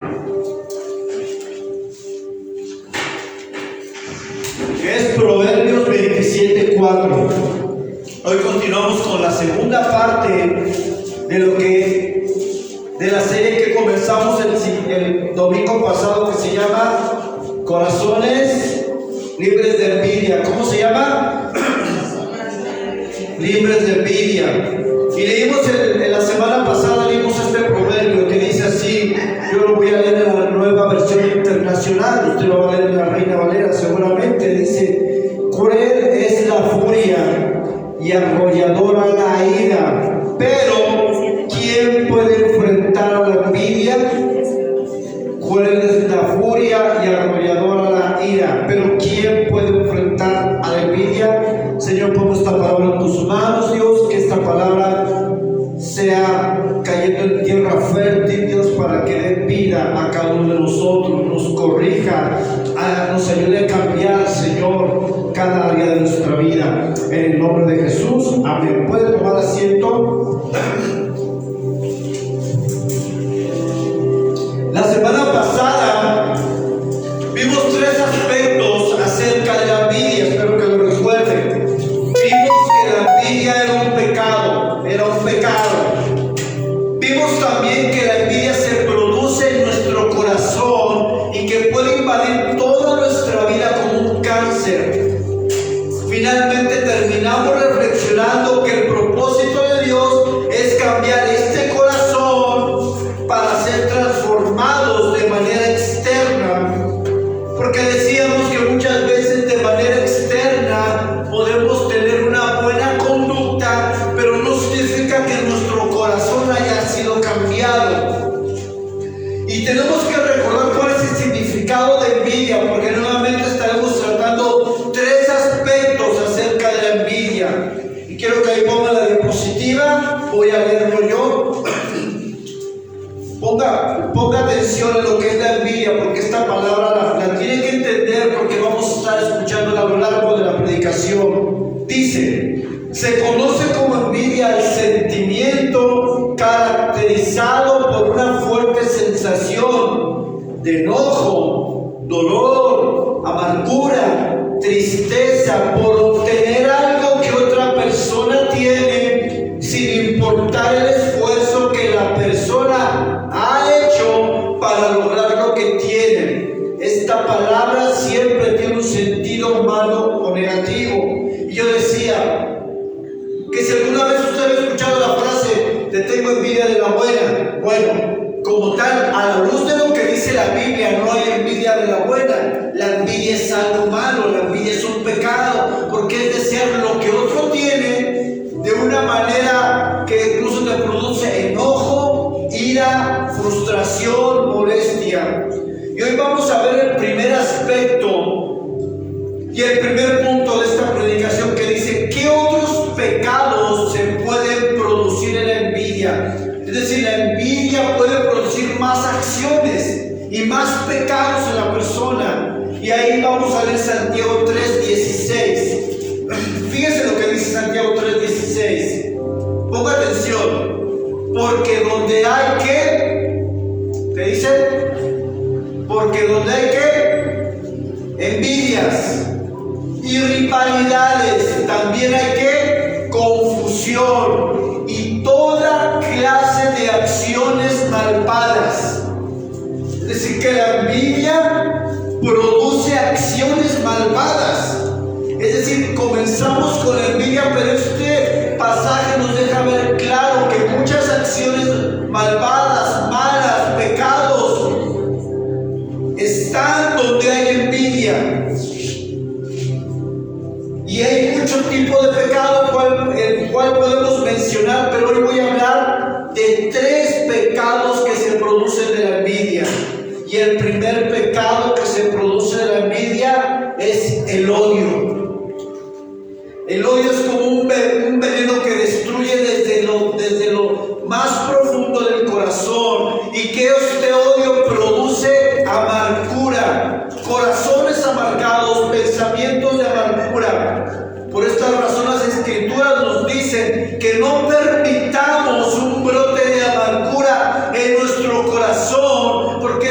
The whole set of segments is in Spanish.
Es Proverbios 27:4. Hoy continuamos con la segunda parte de la serie que comenzamos el domingo pasado, que se llama Corazones Libres de Envidia. ¿Cómo se llama? Libres de envidia. Y leímos en la semana pasada, leímos este proverbio que dice así. Yo lo voy a leer en la Nueva Versión Internacional, usted lo va a leer en la Reina Valera seguramente. Dice: cruel es la furia y arrolladora la ira, pero ¿quién puede enfrentar a la envidia? Cruel es la furia y arrolladora la ira, pero ¿quién puede enfrentar a la envidia? Señor, pongo esta palabra en tus manos, Dios, que esta palabra sea cayendo en tierra fértil, Dios, para que dé vida a cada uno de nosotros, nos corrija, nos ayude a cambiar, Señor, cada área de nuestra vida. En el nombre de Jesús, amén. ¿Puede tomar asiento? La semana pasada vimos tres aspectos acerca de la envidia, espero que lo recuerden. Vimos que la envidia era un pecado. Vimos también que la envidia se produce en nuestro corazón y que puede invadir toda nuestra vida como un cáncer. Finalmente terminamos reflexionando que el propósito de Dios es cambiar este corazón para ser transformados de manera externa, porque decíamos que muchas veces de manera externa podemos tener una buena conducta, pero no significa que nuestro corazón haya sido cambiado. Y tenemos que recordar cuál es el significado de envidia, porque nuevamente estaremos tratando tres aspectos acerca de la envidia. Y quiero que ahí ponga la diapositiva, voy a leerlo yo. Ponga atención a lo que es la envidia, porque esta palabra la tiene que entender, porque vamos a estar escuchándola a lo largo de la predicación. Dice: se conoce como envidia el sentimiento caracterizado por una fuerte sensación de enojo, dolor, amargura, tristeza por obtener algo que otra persona tiene, sin importar el esfuerzo que la persona ha hecho para lograr lo que tiene. Esta palabra siempre tiene un sentido malo o negativo. Y yo decía que si alguna vez usted ha escuchado la frase "te tengo envidia de la buena", bueno, como tal, a la luz de lo que dice la Biblia, no hay envidia de la buena. La envidia es algo malo, la envidia es un pecado, porque es desear lo que otro tiene de una manera que incluso te produce enojo, ira, frustración, molestia. Y hoy vamos a ver el primer aspecto y el primer punto de esta predicación, que dice: ¿qué otros pecados se pueden producir en la envidia? Es decir, la envidia puede producir más acciones y más pecados en la persona. Y ahí vamos a leer Santiago 3:16. Fíjense lo que dice Santiago 3:16. Ponga atención. Porque donde hay ¿qué dice? Porque donde hay envidias y rivalidades, también hay confusión y toda clase de acciones malvadas. Es decir, que la envidia produce acciones malvadas. Es decir, comenzamos con la envidia, pero este pasaje nos deja ver claro que muchas acciones malvadas, malas, pecados, están donde hay envidia. Y hay muchos tipos de pecado, el cual podemos mencionar, pero hoy voy a hablar de tres pecados que se producen de la envidia. Y el primer pecado que se produce de la envidia es el odio. El odio es como un veneno que destruye desde lo más profundo del corazón. ¿Y que este odio produce? Amargura, corazones amargados, pensamientos de amargura. Por esta razón las Escrituras nos dicen que no permitamos un brote de amargura en nuestro corazón, porque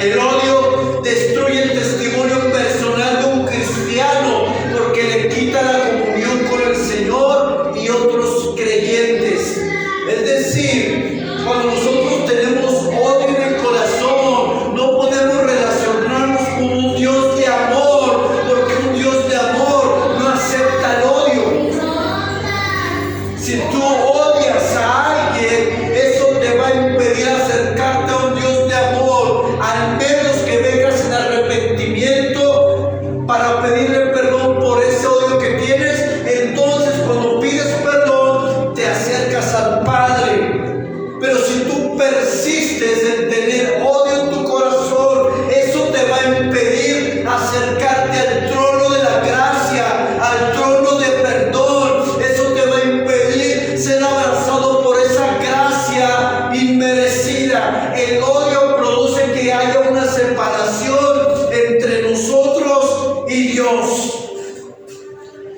El odio destruye el testimonio personal de un cristiano porque le quita la comunión con el Señor y otros creyentes. Es decir, cuando nosotros tenemos odio en el corazón, no podemos relacionarnos con un Dios de amor, porque un Dios de amor no acepta el odio. Si tú odias a alguien, eso te va a impedir acercarte a un Dios de amor, al menos que vengas en arrepentimiento para pedirle perdón por ese odio que tienes. Entonces, cuando pides perdón, te acercas al Padre. Pero si tú persistes en tener odio en tu corazón, eso te va a impedir acercarte al trono de la gracia, al trono de perdón. Eso te va a impedir ser abrazado por esa gracia inmerecida. El odio produce que haya una separación entre nosotros y Dios.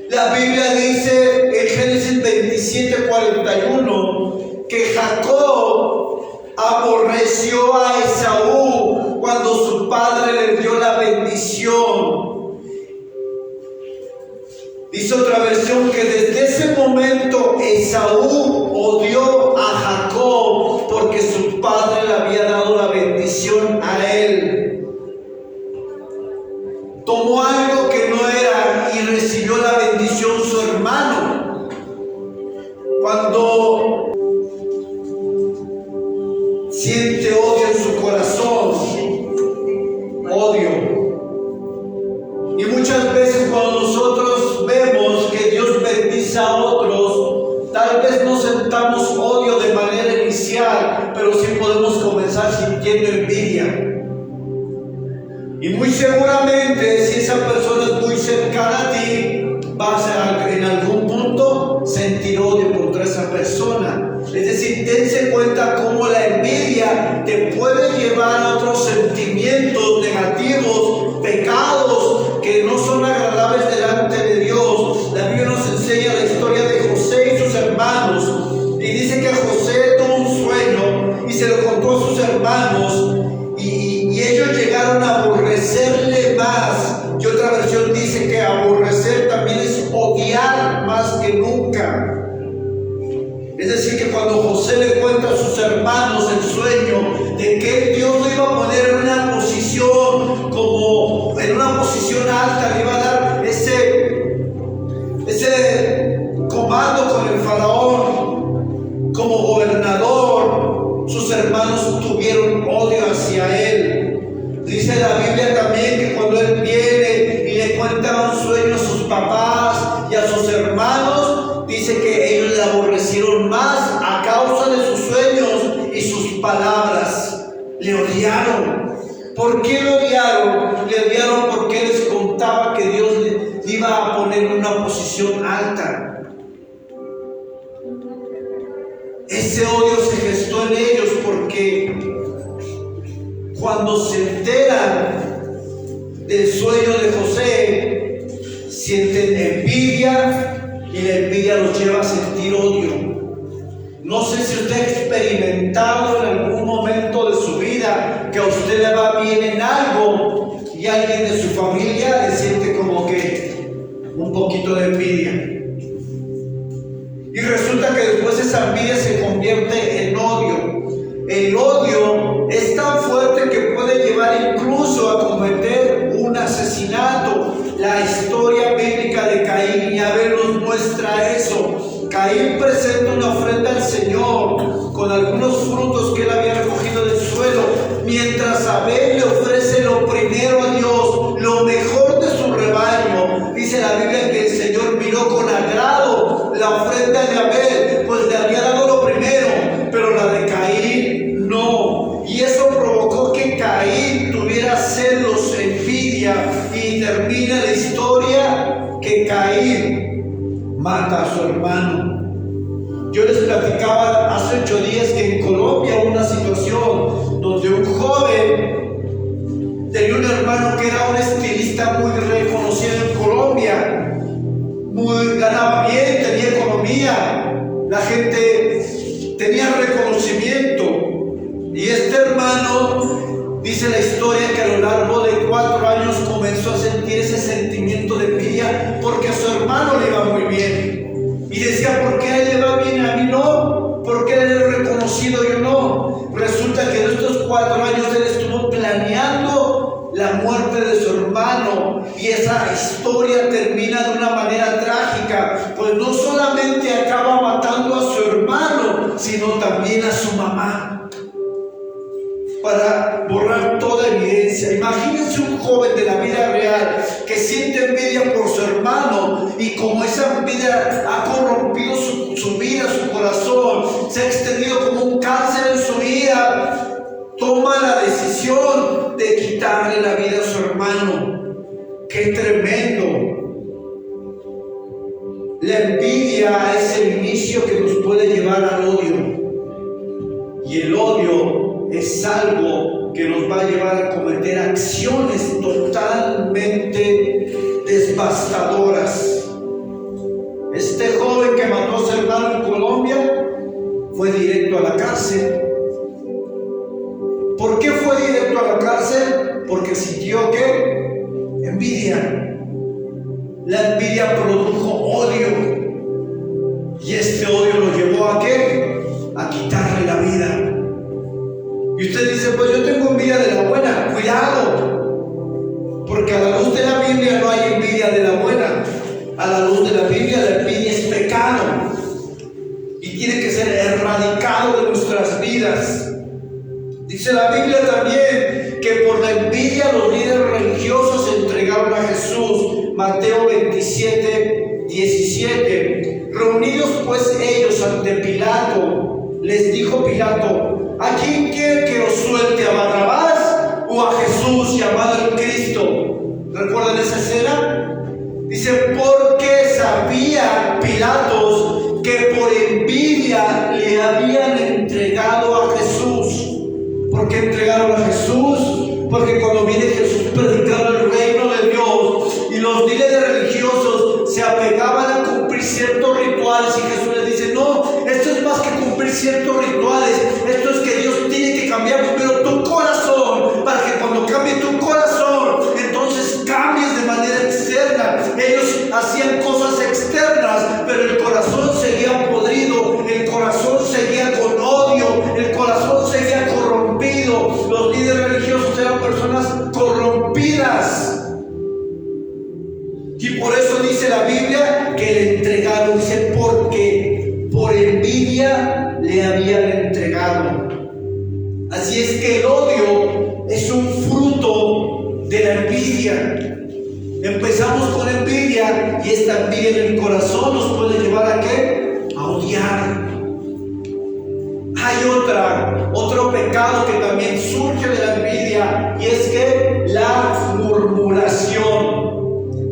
La Biblia dice en Génesis 27:41 que Jacob aborreció a Esaú cuando su padre le dio la bendición. Dice otra versión que desde ese momento Esaú odió a Jacob porque su padre le había dado la bendición a él. Tomó algo que no era y recibió la bendición su hermano. Cuando siente odio en su corazón, odio. Y muchas veces cuando nosotros vemos que Dios bendice a otros, tal vez no sentamos odio de manera inicial, pero sí podemos comenzar sintiendo envidia. Y muy seguramente si esa persona es muy cercana a ti, vas a en algún punto sentir odio contra esa persona. Es decir, dense cuenta cómo la envidia te puede llevar a otros sentimientos negativos, pecados que no son agradables delante de Dios. La Biblia nos enseña la historia de José y sus hermanos. Y dice que José tuvo un sueño y se lo contó a sus hermanos. Y ellos llegaron a aborrecerle más. Y otra versión dice que aborrecer también es odiar más que nunca. Es decir, que cuando José le cuenta a sus hermanos el sueño de que Dios lo iba a poner en una posición, como en una posición alta, le iba a dar ese comando con el faraón como gobernador, sus hermanos tuvieron odio hacia él. Dice la Biblia también que cuando él viene y le cuenta un sueño a sus papás y a sus hermanos, dice que ellos le aborrecieron más a causa de sus sueños y sus palabras. Le odiaron. ¿Por qué le odiaron? Le odiaron porque les contaba que Dios le iba a poner en una posición alta. Ese odio se gestó en ellos porque cuando se enteran del sueño de José, sienten envidia y la envidia los lleva a sentir odio. No sé si usted ha experimentado en algún momento de su vida que a usted le va bien en algo y alguien de su familia le siente como que un poquito de envidia. Y resulta que después esa envidia se convierte en odio. El odio es tan fuerte que puede llevar incluso a cometer un asesinato. La historia bíblica de Caín y Abel nos muestra eso. Caín presenta una ofrenda al Señor con algunos frutos que él había recogido del suelo, mientras Abel le ofrece lo primero a Dios, lo mejor de su rebaño. Dice la Biblia que el Señor miró con agrado la ofrenda de Abel, pues le había dado lo primero, pero la de Caín no. Y eso provocó que Caín tuviera celos, envidia, y termina la historia que Caín mata a su hermano. Yo les platicaba hace 8 días que en Colombia hubo una situación donde un joven tenía un hermano que era un estilista muy reconocido en Colombia, ganaba bien, tenía economía, la gente tenía reconocimiento. Y este hermano, dice la historia 4 años comenzó a sentir ese sentimiento de envidia porque a su hermano le iba muy bien. Y decía, ¿por qué a él le va bien, a mí no? ¿Por qué él es reconocido y yo no? Resulta que en estos 4 años él estuvo planeando la muerte de su hermano, y esa historia termina de una manera trágica, pues no solamente acaba matando a su hermano, sino también a su mamá, para borrar toda evidencia. Imagínense un joven de la vida real que siente envidia por su hermano, y como esa envidia ha corrompido su vida, su corazón, se ha extendido como un cáncer en su vida, toma la decisión de quitarle la vida a su hermano. ¡Qué tremendo! La envidia es el inicio que nos puede llevar al odio, y el odio es algo que nos va a llevar a cometer acciones totalmente devastadoras. Este joven que mató a su hermano en Colombia fue directo a la cárcel. ¿Por qué fue directo a la cárcel? Porque sintió ¿qué? Envidia. La envidia produjo odio, y este odio lo llevó ¿a qué? A quitarle la vida. Y usted dice, pues yo tengo envidia de la buena. Cuidado, porque a la luz de la Biblia no hay envidia de la buena. A la luz de la Biblia, la envidia es pecado y tiene que ser erradicado de nuestras vidas. Dice la Biblia también que por la envidia los líderes religiosos se entregaron a Jesús. Mateo 27, 17. Reunidos pues ellos ante Pilato, les dijo Pilato, ¿a quién quiere que os suelte, a Barrabás o a Jesús llamado el Cristo? ¿Recuerdan esa escena? Dice, porque sabía Pilatos que por envidia le habían entregado a Jesús. ¿Por qué entregaron a Jesús? Porque cuando viene Jesús predicando el reino de Dios, y los líderes religiosos se apegaban a cumplir ciertos rituales, y Jesús les dice, no, esto es más que cumplir ciertos rituales, esto es que Dios tiene que cambiar primero tu corazón, para que cuando cambie tu corazón, entonces cambies de manera externa. Ellos hacían cosas externas, pero el corazón seguía podrido, el corazón seguía con odio, el corazón seguía corrompido. Los líderes religiosos eran personas corrompidas, y por eso dice la Biblia que le entregaron. Dice, porque por envidia le habían entregado. Así es que el odio es un fruto de la envidia. Empezamos con envidia, y esta envidia en el corazón nos puede llevar ¿a qué? A odiar. Hay otro pecado que también surge de la envidia, y es que la murmuración.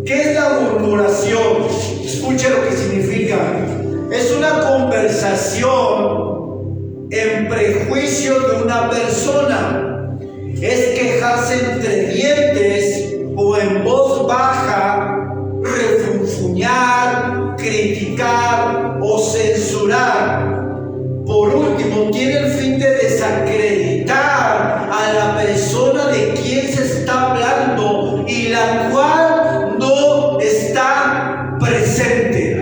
¿Qué es la murmuración? Escuche lo que significa. Es una conversación en prejuicio de una persona. Es quejarse entre dientes o en voz baja, refunfuñar, criticar o censurar. Por último, tiene el fin de desacreditar a la persona de quien se está hablando y la cual no está presente.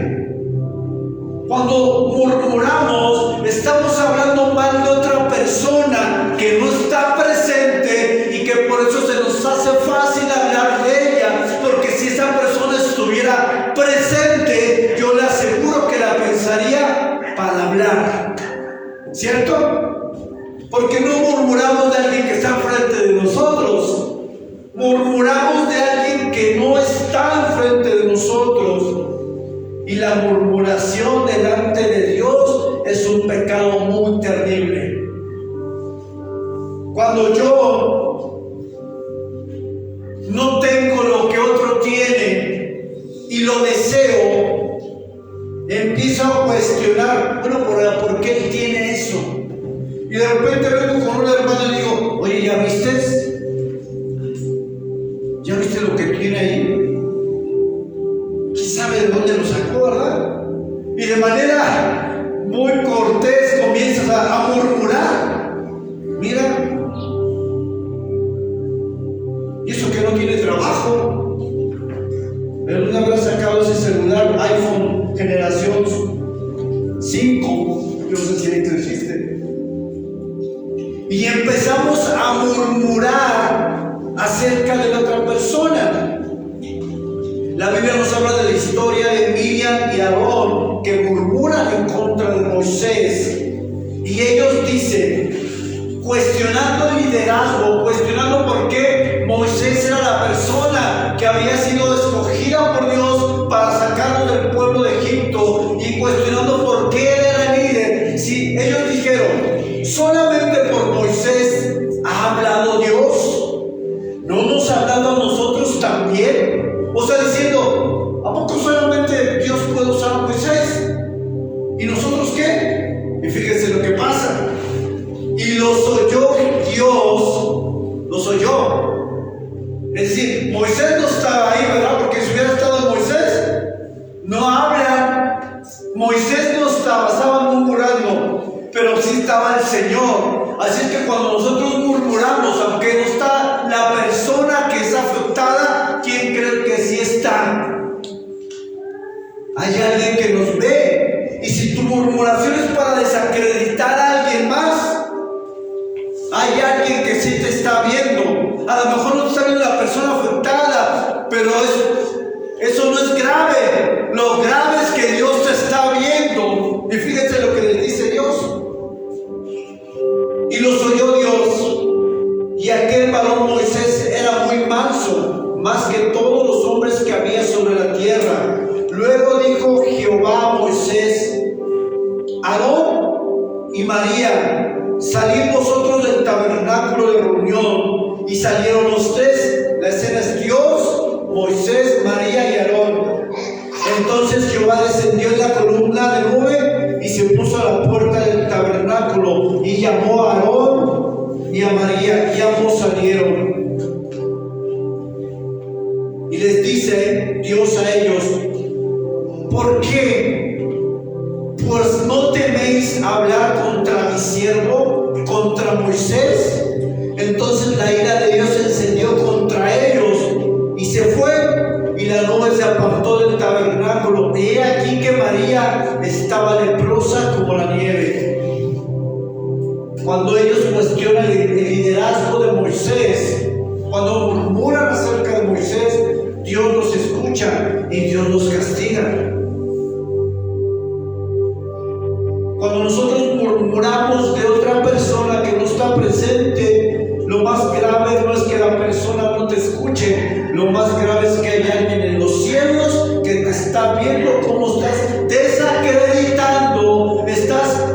Cuando murmuramos, estamos hablando mal de otra persona que no está presente, y que por eso se nos hace fácil hablar de ella, porque si esa persona estuviera presente, yo le aseguro que la pensaría para hablar. ¿Cierto? Porque no murmuramos de alguien que está enfrente de nosotros, murmuramos de alguien que no está enfrente de nosotros. Y la murmuración delante de Dios es un pecado muy terrible. Cuando yo no tengo lo que otro tiene y lo deseo, empiezo a cuestionar, bueno, ¿por qué él tiene eso? Y de repente vengo con una hermana y digo, oye, ¿ya viste? ¿Ya viste lo que tiene ahí? ¿Quién sabe de dónde lo sacó, verdad? Y de manera muy cortés comienzas a murmurar. Mira. Y eso que no tiene trabajo. Él una vez sacado ese celular iPhone generación 5, yo no sé si ahorita existe. Y empezamos a murmurar acerca de la otra persona. La Biblia nos habla de la historia de Miriam y Aarón que murmuran en contra de Moisés. Y ellos dicen, cuestionando el liderazgo, cuestionando por qué Moisés era la persona que había sido escogida por Dios para sacarnos del pueblo de Egipto, y cuestionando por qué él era el líder. Si ellos dijeron, solamente por Moisés ha hablado Dios, ¿no nos ha hablado a nosotros también? O sea, diciendo, ¿a poco solamente Dios puede usar a Moisés? ¿Y nosotros qué? Y fíjense lo que pasa. Y los oyó Dios, los oyó. Es decir, Moisés no estaba ahí, ¿verdad? Porque si hubiera estado Moisés, no hablan. Moisés no estaba, estaban murmurando, pero sí estaba el Señor. Así es que cuando nosotros murmuramos, aunque no está la persona que es afectada, ¿quién cree que sí está? Hay alguien que nos ve. Y si tu murmuración es para desacreditar a alguien más, hay alguien que sí te está viendo. A lo mejor no está viendo la persona afectada, pero eso no es grave. Lo grave es que Dios te está viendo. Y fíjense lo que le dice Dios. Y los oyó Dios. Y aquel varón Moisés era muy manso, más que todos los hombres que había sobre la tierra. Luego dijo Jehová a Moisés, Aarón y María, salid vosotros del tabernáculo de reunión. Y salieron los tres. La escena es Dios, Moisés, María y Aarón. Entonces Jehová descendió en la columna de nube y se puso a la puerta del tabernáculo y llamó a Aarón y a María, y ambos salieron. Y les dice Dios a ellos, ¿por qué? Pues no teméis hablar contra mi siervo, contra Moisés. Entonces la ira de Dios se encendió contra ellos y se fue, y la nube se apartó del tabernáculo. Y he aquí que María estaba leprosa como la nieve. Cuando ellos cuestionan el liderazgo de Moisés, cuando murmuran acerca de Moisés, Dios los escucha y Dios los castiga. Cuando nosotros murmuramos de otra persona que no está presente, lo más grave no es que la persona no te escuche, lo más grave es que hay alguien en los cielos que te está viendo cómo estás desacreditando, estás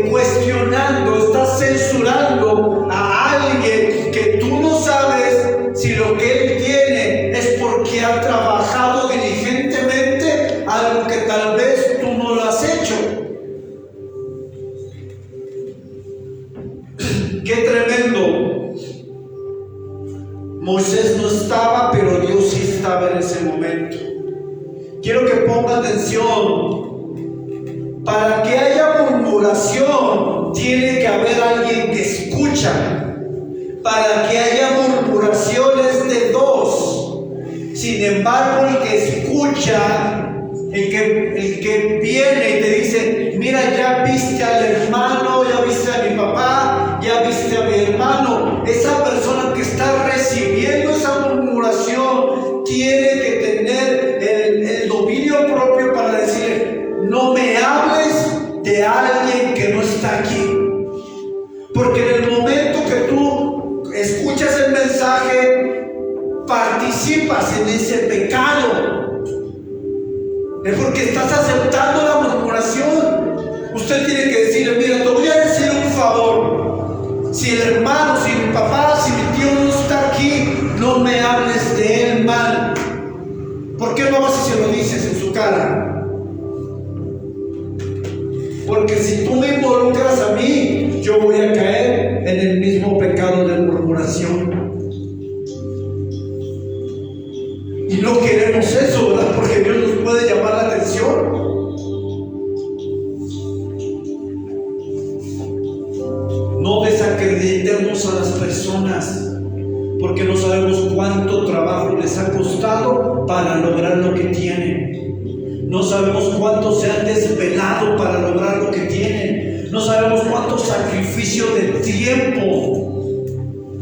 cuestionando, estás censurando a alguien que tú no sabes si lo que él tiene es porque ha trabajado diligentemente algo que tal vez tú no lo has hecho. ¡Qué tremendo! Moisés no estaba, pero Dios sí estaba en ese momento. Quiero que ponga atención. Para que haya murmuración, tiene que haber alguien que escucha. Para que haya murmuraciones de dos. Sin embargo, el que escucha, el que viene y te dice, mira, ya viste al hermano, ya viste a mi papá, ya viste a mi hermano. Esa persona que está recibiendo esa murmuración tiene que tener el dominio propio para decir, no me hables de alguien que no está aquí. Porque en el momento que tú escuchas el mensaje, participas en ese pecado. Es porque estás aceptando la murmuración. Usted tiene que decirle, mira, te voy a decir un favor. Si el hermano, si mi papá, si mi tío no está aquí, no me hables de él mal. ¿Por qué no vas y se lo dices en su cara? Porque si tú me involucras a mí, yo voy a caer en el mismo pecado de murmuración. Y no queremos eso, ¿verdad? Porque Dios nos puede llamar la atención. No desacreditemos a las personas. porque no sabemos cuánto trabajo les ha costado para lograr lo que tienen. No sabemos cuánto se han desvelado para lograr lo que tienen. No sabemos cuánto sacrificio de tiempo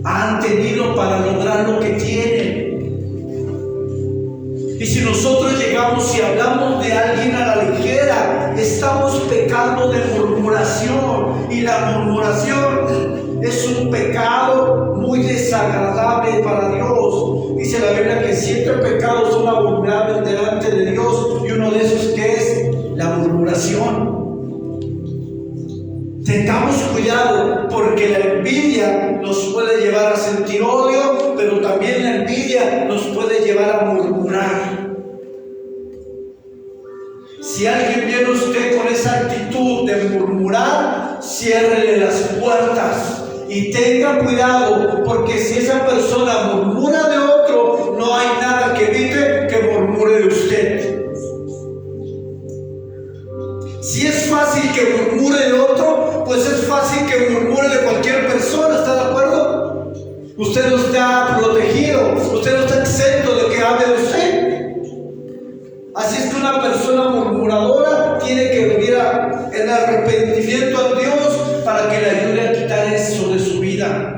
han tenido para lograr lo que tienen. Y si nosotros llegamos y hablamos de alguien a la ligera, estamos pecando de murmuración. Y la murmuración es un pecado muy desagradable para Dios. Dice la Biblia que 7 pecados son abominables delante de Dios, y uno de esos que es la murmuración. Tengamos cuidado, porque la envidia nos puede llevar a sentir odio, pero también la envidia nos puede llevar a murmurar. Si alguien viene a usted con esa actitud de murmurar, ciérrele las puertas y tenga cuidado, porque si esa persona murmura de otro, no hay nada que evite que murmure de usted. Si es fácil que murmure de otro, pues es fácil que murmure de cualquier persona, ¿está de acuerdo? Usted no está protegido, usted no está exento de que hable de usted. Así es que una persona murmuradora tiene que venir en arrepentimiento a Dios para que le ayude a quitar eso de su vida.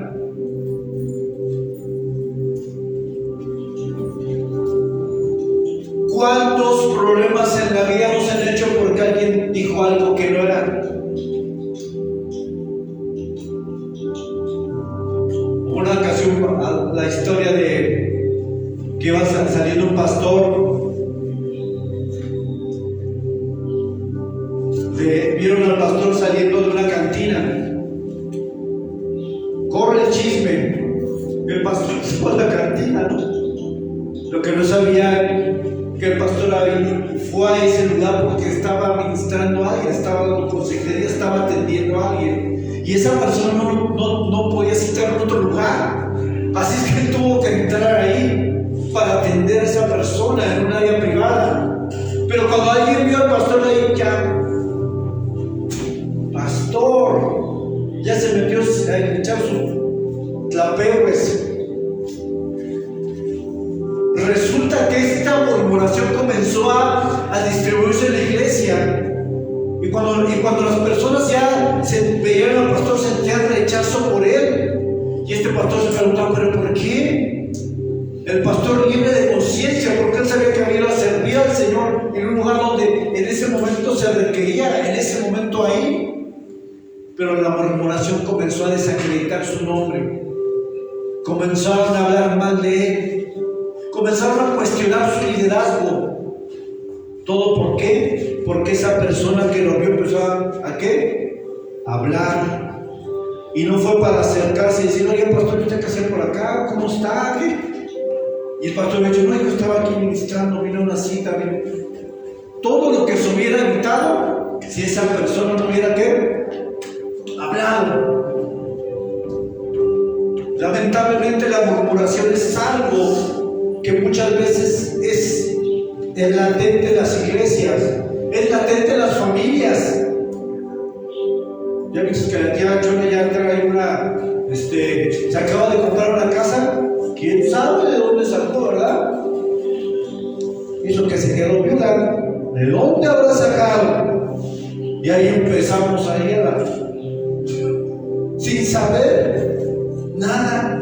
¿Cuántos problemas en la vida nos han hecho porque alguien dijo algo que no era? Una ocasión, la historia de que iba saliendo un pastor, vieron al pastor saliendo de una cantina. Corre el chisme, el pastor se fue a la cantina, ¿no? Lo que no sabía que el pastor fue a ese lugar porque estaba ministrando a alguien, estaba dando consejería, estaba atendiendo a alguien, y esa persona no podía estar en otro lugar. Así es que él tuvo que entrar ahí para atender a esa persona en un área privada. Pero cuando alguien vio al pastor ahí, pastor, ya se metió a echar su tlapeo ese. Resulta que esta murmuración comenzó a distribuirse en la iglesia, y cuando las personas ya se veían al pastor, sentían rechazo por él, y este pastor se preguntaba, ¿pero por qué? El pastor libre de conciencia, porque él sabía que había ido a servir al Señor en un lugar donde en ese momento se requería, en ese momento ahí. Pero la murmuración comenzó a desacreditar su nombre, comenzaron a hablar mal de él, comenzaron a cuestionar su liderazgo. ¿Todo por qué? Porque esa persona que lo vio empezó ¿a qué? A hablar. Y no fue para acercarse y decir, oye, pastor, ¿qué tiene que hacer por acá? ¿Cómo está? ¿Qué? Y el pastor me dijo, no, yo estaba aquí ministrando, vino una cita, vino. Todo lo que se hubiera evitado si esa persona no hubiera ¿qué? Hablado. Lamentablemente la murmuración es algo que muchas veces es latente en las iglesias, es latente en las familias. Ya viste que la tía Chona ya trae se acaba de comprar una casa, quién sabe de dónde sacó, ¿verdad? Hizo que se quedó viuda, ¿de dónde habrá sacado? Y ahí empezamos a ir sin saber nada.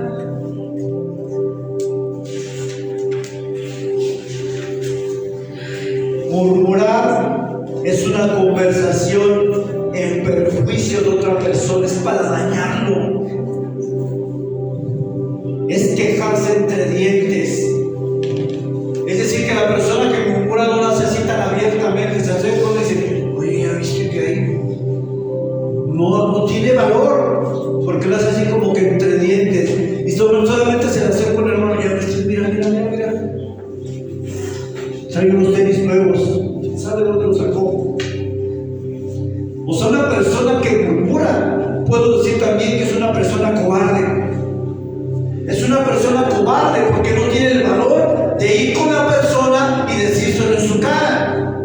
Murmurar es una conversación en perjuicio de otra persona, es para dañarlo, es quejarse entre dientes. Es decir, que la persona que murmura no lo hace así tan abiertamente, se hace cuando dice, oye, ¿ya viste que ahí? No tiene valor, porque lo hace así como que entre dientes, y solamente se le hace con el hermano, ya viste, mira, trae unos tenis nuevos, ¿quién sabe dónde los sacó? O sea, una persona que murmura, puedo decir también que es una persona cobarde. Es una persona cobarde porque no tiene el valor de ir con la persona y decírselo en su cara.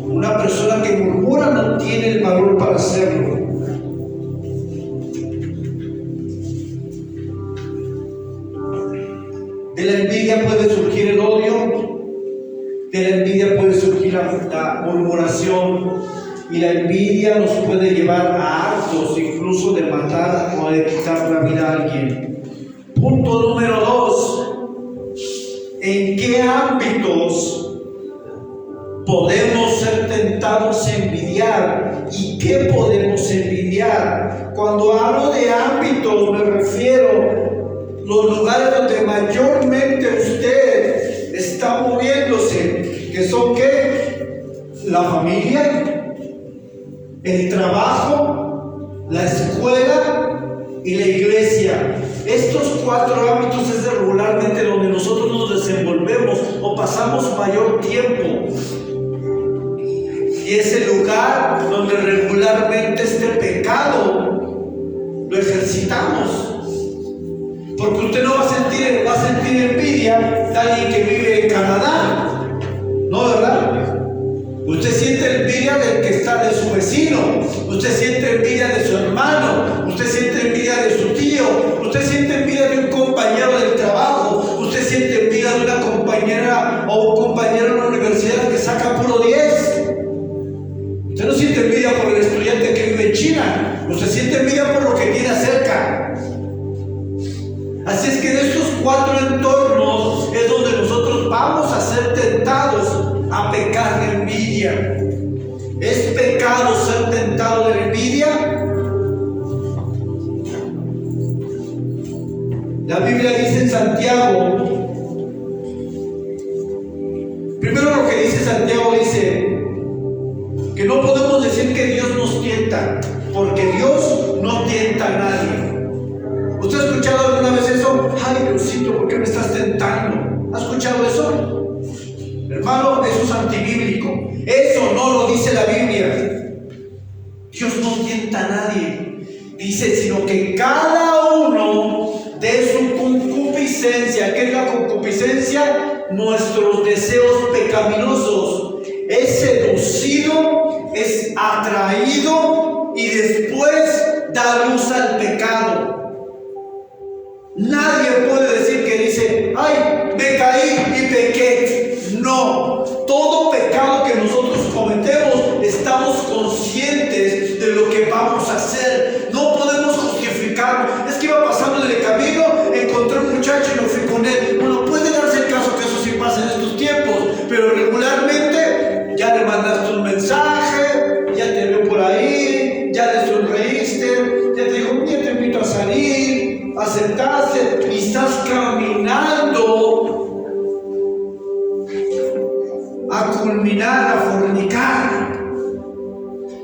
Una persona que murmura no tiene el valor para hacerlo. De la envidia puede surgir el odio, de la envidia puede surgir la murmuración, y la envidia nos puede llevar a actos incluso de matar o de quitar la vida a alguien. Punto número 2. ¿En qué ámbitos podemos ser tentados a envidiar? ¿Y qué podemos envidiar? Cuando hablo de ámbitos me refiero a los lugares donde mayormente usted está moviéndose, que son ¿qué? La familia, el trabajo, la escuela y la iglesia. Estos 4 ámbitos es regularmente donde nosotros nos desenvolvemos o pasamos mayor tiempo. Y es el lugar donde regularmente este pecado lo ejercitamos. Porque usted no va a sentir envidia de alguien que vive en Canadá, ¿no, verdad? Usted siente envidia del que está de su vecino, usted siente envidia de su hermano, usted siente envidia de su tío, usted siente envidia de un compañero del trabajo, usted siente envidia de una compañera o un compañero en la universidad que saca puro 10. Usted no siente envidia por el estudiante que vive en China, usted siente envidia por lo que tiene cerca. Así es que de estos 4 entornos es donde nosotros vamos a ser tentados a pecar de envidia. ¿Es pecado ser tentado de envidia? La Biblia dice en Santiago, primero lo que dice Santiago dice que no podemos decir que Dios nos tienta, porque Dios no tienta a nadie. ¿Usted ha escuchado alguna vez eso? Ay, Diosito, ¿por qué me estás tentando? ¿Ha escuchado eso? Hermano, eso es antibíblico. Eso no lo dice la Biblia. Dios no tienta a nadie. Dice, sino que cada uno de su concupiscencia. ¿Qué es la concupiscencia? Nuestros deseos pecaminosos. Es seducido, es atraído y después da luz al pecado. Nadie puede decir que dice, ay, me caí y pequé. No, todo pecado que nosotros cometemos estamos conscientes de lo que vamos a hacer. No podemos justificarlo. Es que iba pasando en el camino, encontré un muchacho y me fui con él. Bueno, puede darse el caso que eso sí pasa en estos tiempos, pero regularmente ya le mandaste un mensaje, ya te veo por ahí, ya le sonreíste, ya te dijo, ya te invito a salir, a sentarse y estás caminando a culminar, a fornicar.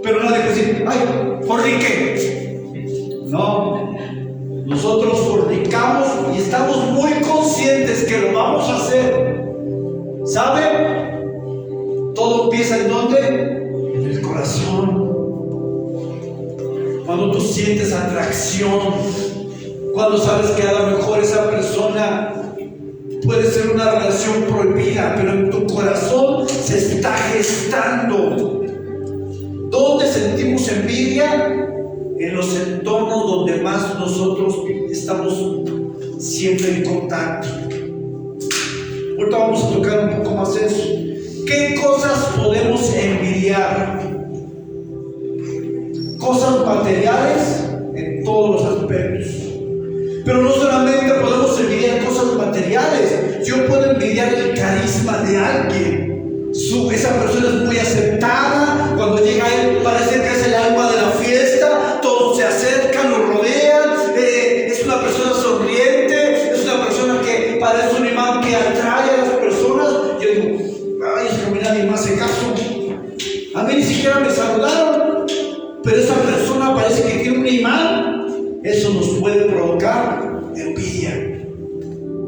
Pero nadie puede decir, ay, forniqué. No, nosotros fornicamos y estamos muy conscientes que lo vamos a hacer. ¿Sabe? Todo empieza ¿en dónde? En el corazón. Cuando tú sientes atracción, cuando sabes que a lo mejor esa persona puede ser una relación prohibida, pero en tu corazón se está gestando. ¿Dónde sentimos envidia? En los entornos donde más nosotros estamos siempre en contacto. Ahorita vamos a tocar un poco más eso. ¿Qué cosas podemos envidiar? Cosas materiales en todos los aspectos. Pero no solamente podemos envidiar cosas materiales. Yo puedo envidiar el carisma de alguien. Esa persona es muy aceptada. Cuando llega él parece que es el alma de la fiesta. Todos se acercan, lo rodean. Es una persona sonriente. Es una persona que parece un imán que atrae a las personas. Yo digo, ay, es que a mí nadie me hace caso. A mí ni siquiera me saludaron. Pero esa persona parece que tiene un imán. Eso nos puede provocar envidia.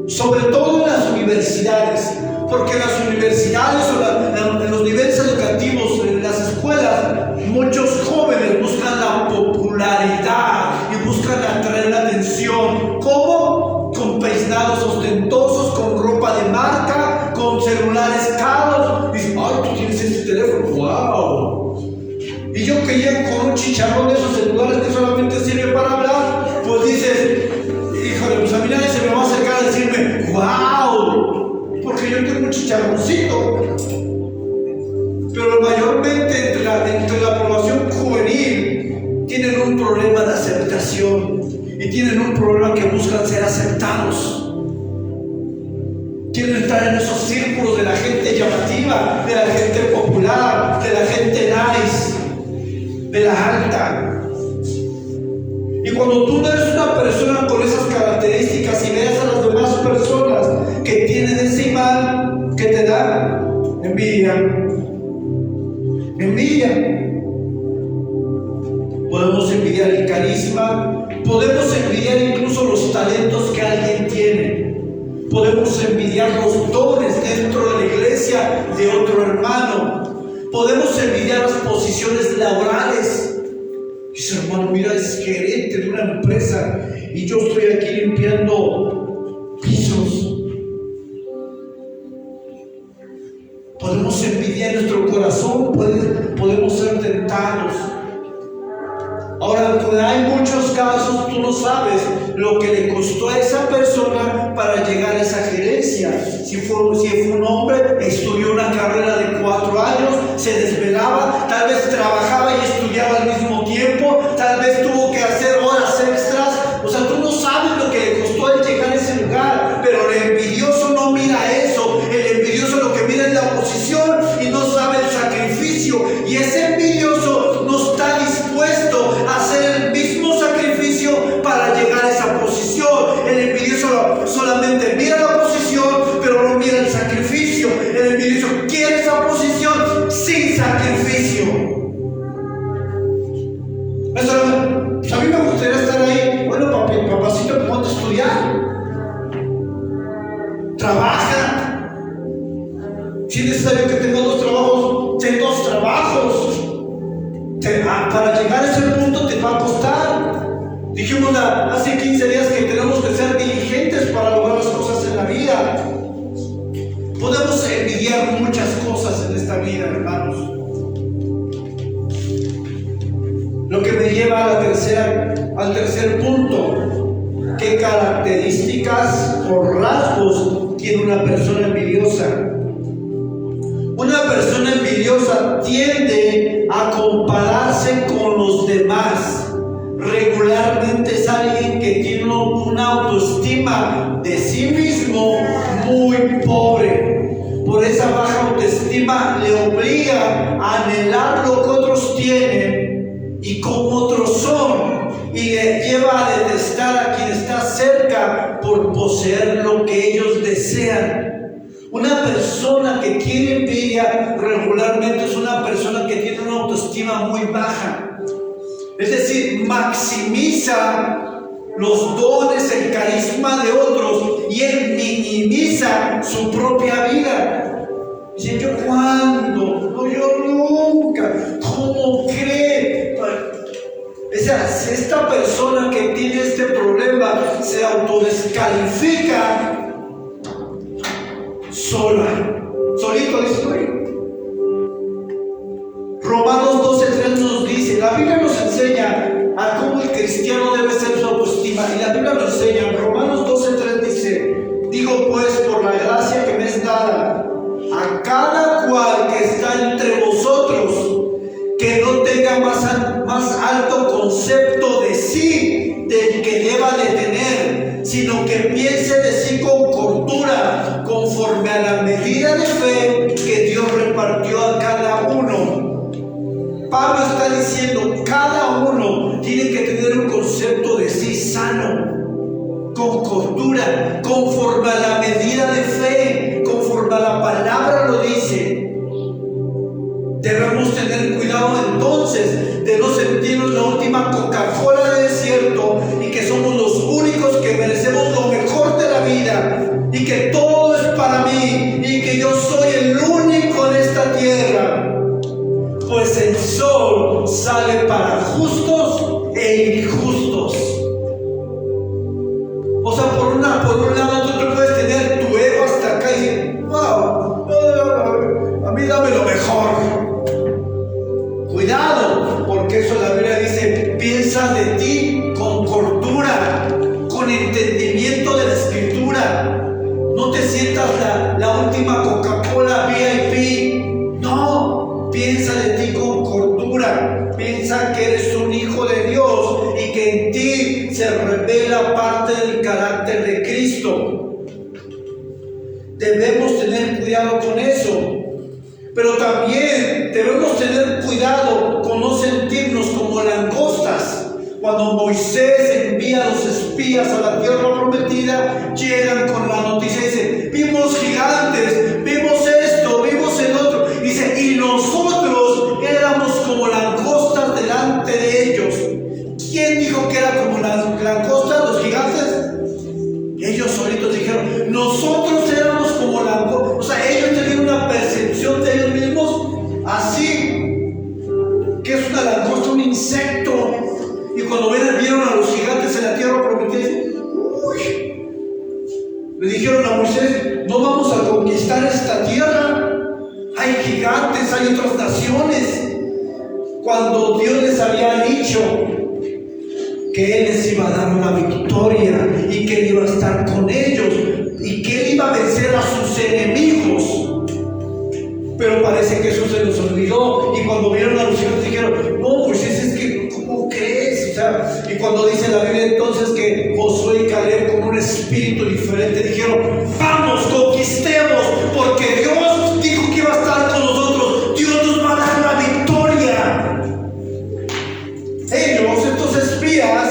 Sobre todo en las universidades. Porque en las universidades o en los niveles educativos, en las escuelas, muchos jóvenes buscan la popularidad y buscan atraer la atención. ¿Cómo? Con peinados ostentosos, con ropa de marca, con celulares caros. Dicen, ay, tú tienes este teléfono, wow. Y yo que llego con un chicharrón de esos celulares que solamente sirve para hablar, pues dices, híjole, pues a mí nadie se me va a acercar a decirme, wow. chicharroncito. Pero mayormente entre la población juvenil tienen un problema de aceptación y tienen un problema que buscan ser aceptados. Quieren estar en esos círculos de la gente llamativa, de la gente popular, de la gente nice, de la alta. Y cuando tú no eres una persona con esas características y veas a las demás personas que tienen ese imán, ¿qué te da? Envidia. Envidia. Podemos envidiar el carisma, podemos envidiar incluso los talentos que alguien tiene. Podemos envidiar los dones dentro de la iglesia de otro hermano. Podemos envidiar las posiciones laborales. Dice, hermano, mira, es gerente de una empresa y yo estoy aquí limpiando pisos. Podemos envidiar nuestro corazón, podemos ser tentados. Ahora, hay muchos casos, tú no sabes lo que le costó a esa persona para llegar a esa gerencia. Si fue un hombre, estudió una carrera de 4 años, se desvelaba, tal vez trabajaba y estudiaba al mismo tiempo, tal vez tuvo que hacer horas extras. O sea, tú no sabes lo que le costó a él llegar a ese lugar, pero el envidioso no mira eso. El envidioso lo que mira es la oposición y no sabe el sacrificio. Y ese envidioso no está dispuesto a hacer el mismo sacrificio para llegar a esa posición. El envidioso solamente mira la posición, pero no mira el sacrificio. El envidioso quiere esa posición sin sacrificio. Eso, a mí me gustaría estar ahí. Bueno, papacito, ponte a estudiar. Trabaja. Si es necesario que tenga 2 trabajos, ten 2 trabajos. Para llegar a ese punto te va a costar. Dijimos hace 15 días que tenemos que ser diligentes para lograr las cosas en la vida. Podemos envidiar muchas cosas en esta vida, hermanos. Lo que me lleva al tercer punto. ¿Qué características o rasgos tiene una persona envidiosa? Una persona envidiosa tiende a compararse con los demás. Regularmente es alguien que tiene una autoestima de sí mismo muy pobre. Por esa baja autoestima le obliga a anhelar lo que otros tienen y como otros son, y le lleva a detestar a quien está cerca por poseer lo que ellos desean. Una persona que tiene envidia regularmente es una persona que tiene una autoestima muy baja. Es decir, maximiza los dones, el carisma de otros y él minimiza su propia vida. Dice, ¿yo cuándo? No, yo nunca. ¿Cómo cree? Esta persona que tiene este problema se autodescalifica solito estoy. Romanos 12:3 nos dice, la Biblia nos enseña a cómo el cristiano debe ser su autoestima, y la Biblia nos enseña, Romanos 12:3 dice, digo pues por la gracia que me es dada, a cada cual que está entre vosotros, que no tenga más alto concepto de sí del que deba de tener, sino que piense de sí con cordura, conforme a la medida de fe que Dios repartió a cada uno. Pablo está diciendo, cada uno tiene que tener un concepto de sí sano, con cordura, conforme a la medida de fe, conforme a la palabra lo dice. Debemos tener cuidado entonces de no sentirnos la última Coca-Cola del desierto y que somos los únicos que merecemos lo mejor de la vida y que todo es para mí y que yo soy el único en esta tierra. Pues el sol sale para justos e injustos. O sea, por un lado tú te puedes tener tu ego hasta acá y decir, wow, a mí dame lo mejor. Cuidado, porque eso la Biblia dice, piensa de ti con cordura, con entendimiento de la Escritura. No te sientas la última Coca-Cola piensa que eres un hijo de Dios y que en ti se revela parte del carácter de Cristo. Debemos tener cuidado con eso. Pero también debemos tener cuidado con no sentirnos como langostas. Cuando Moisés envía a los espías a la tierra prometida, llegan con la noticia y dicen: vimos gigantes, vimos esto, vimos el otro. Dice: y nosotros éramos como langostas delante de ellos. ¿Quién dijo que era como las langostas, los gigantes? Ellos solitos dijeron: nosotros éramos como langostas. O sea, ellos tenían una percepción de ellos mismos así, que es una langosta, un insecto. Y cuando vieron a los gigantes en la tierra prometida, le dijeron a Moisés: no vamos a conquistar esta tierra, hay gigantes, hay otras naciones. Cuando Dios les había dicho que Él les iba a dar una victoria y que Él iba a estar con ellos y que Él iba a vencer a sus enemigos. Pero parece que eso se nos olvidó, y cuando vieron a los gigantes dijeron: no, pues es que, ¿cómo crees? O sea, y cuando dice la Biblia entonces que Josué y Caleb, con un espíritu diferente, dijeron: vamos, conquistemos, porque Dios dijo que iba a estar con nosotros, Dios nos va a dar la victoria. Ellos, estos espías,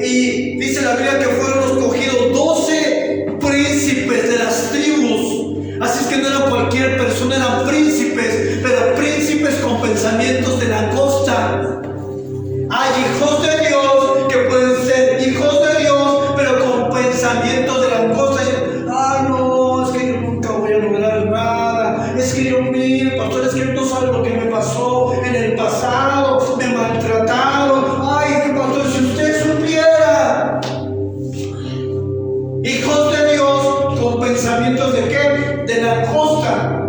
y dice la Biblia que fueron escogidos 12 príncipes de las tribus. Así es que no eran cualquier persona, eran príncipes, pero príncipes con pensamientos de langosta. Hay hijos de Dios que pueden ser hijos de Dios, pero con pensamientos de langosta. Ay, no, es que yo nunca voy a lograr nada. Es que yo, mire, pastor, es que no sabe lo que me pasó en el pasado, me maltrataron. Ay, pastor, si usted supiera. Hijos de Dios con pensamientos de qué? De langosta,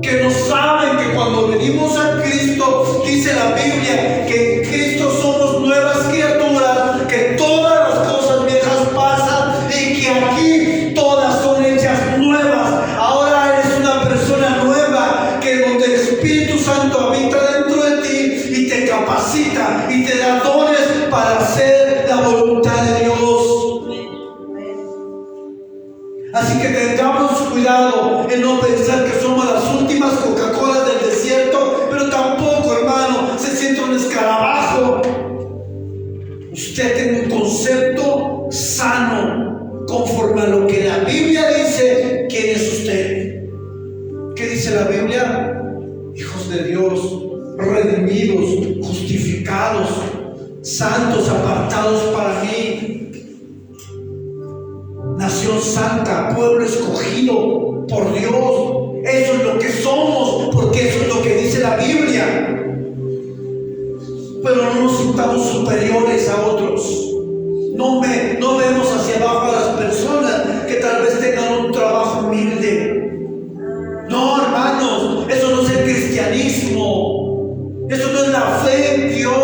que no saben que cuando venimos a Cristo, dice la Biblia que en Cristo somos nuevas criaturas, que todas las cosas viejas pasan y que aquí todas son hechas nuevas. Ahora eres una persona nueva, que donde el Espíritu Santo habita dentro de ti y te capacita y te da dones para hacer la voluntad de Dios. Así que tengamos cuidado en no pensar que somos las últimas Coca-Colas del desierto, pero tampoco, hermano, se siente un escarabajo. Usted tiene un concepto sano, conforme a lo que la Biblia dice. ¿Quién es usted? ¿Qué dice la Biblia? Hijos de Dios, redimidos, justificados, santos, apartados para mí. Nación santa, pueblo escogido por Dios. Eso es lo que somos, porque eso es lo que dice la Biblia. Pero no nos sintamos superiores a otros. No vemos hacia abajo a las personas que tal vez tengan un trabajo humilde. No, hermanos, eso no es el cristianismo. Eso no es la fe en Dios.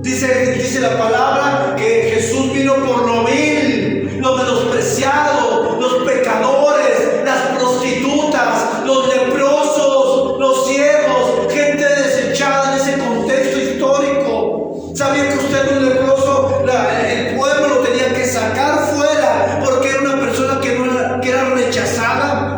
Dice la palabra que Jesús vino por lo vil, los menospreciados, los pecadores, las prostitutas, los leprosos, los ciegos, gente desechada en ese contexto histórico. ¿Sabía que usted, un leproso, el pueblo lo tenía que sacar fuera porque era una persona que era rechazada?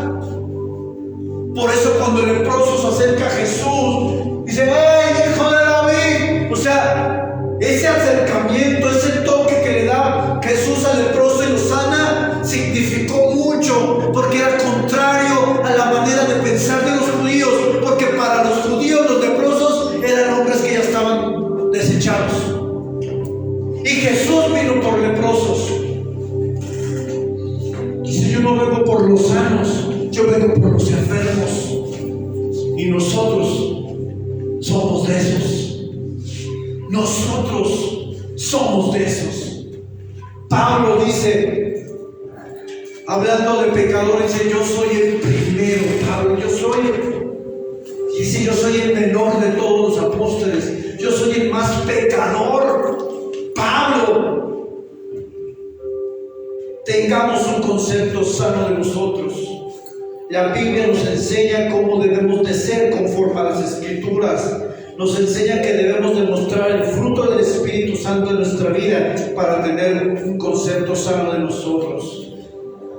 Por eso cuando el leproso se acerca a Jesús, dice: ¡hey, hijo de David! O sea, ese acercamiento, ese toque que le da Jesús al leproso y lo sana, significó mucho, porque era contrario a la manera de pensar de los judíos, porque para los judíos los leprosos eran hombres que ya estaban desechados. Y Jesús vino por leprosos. Dice: yo no vengo por los sanos, yo vengo por los enfermos. Y nosotros somos de esos. Nosotros somos de esos. Pablo dice, hablando de pecadores, dice: yo soy el primero. Pablo, dice: yo soy el menor de todos los apóstoles, yo soy el más pecador. Pablo, tengamos un concepto sano de nosotros. La Biblia nos enseña cómo debemos de ser conforme a las Escrituras. nos enseña que debemos demostrar el fruto del Espíritu Santo en nuestra vida para tener un concepto sano de nosotros.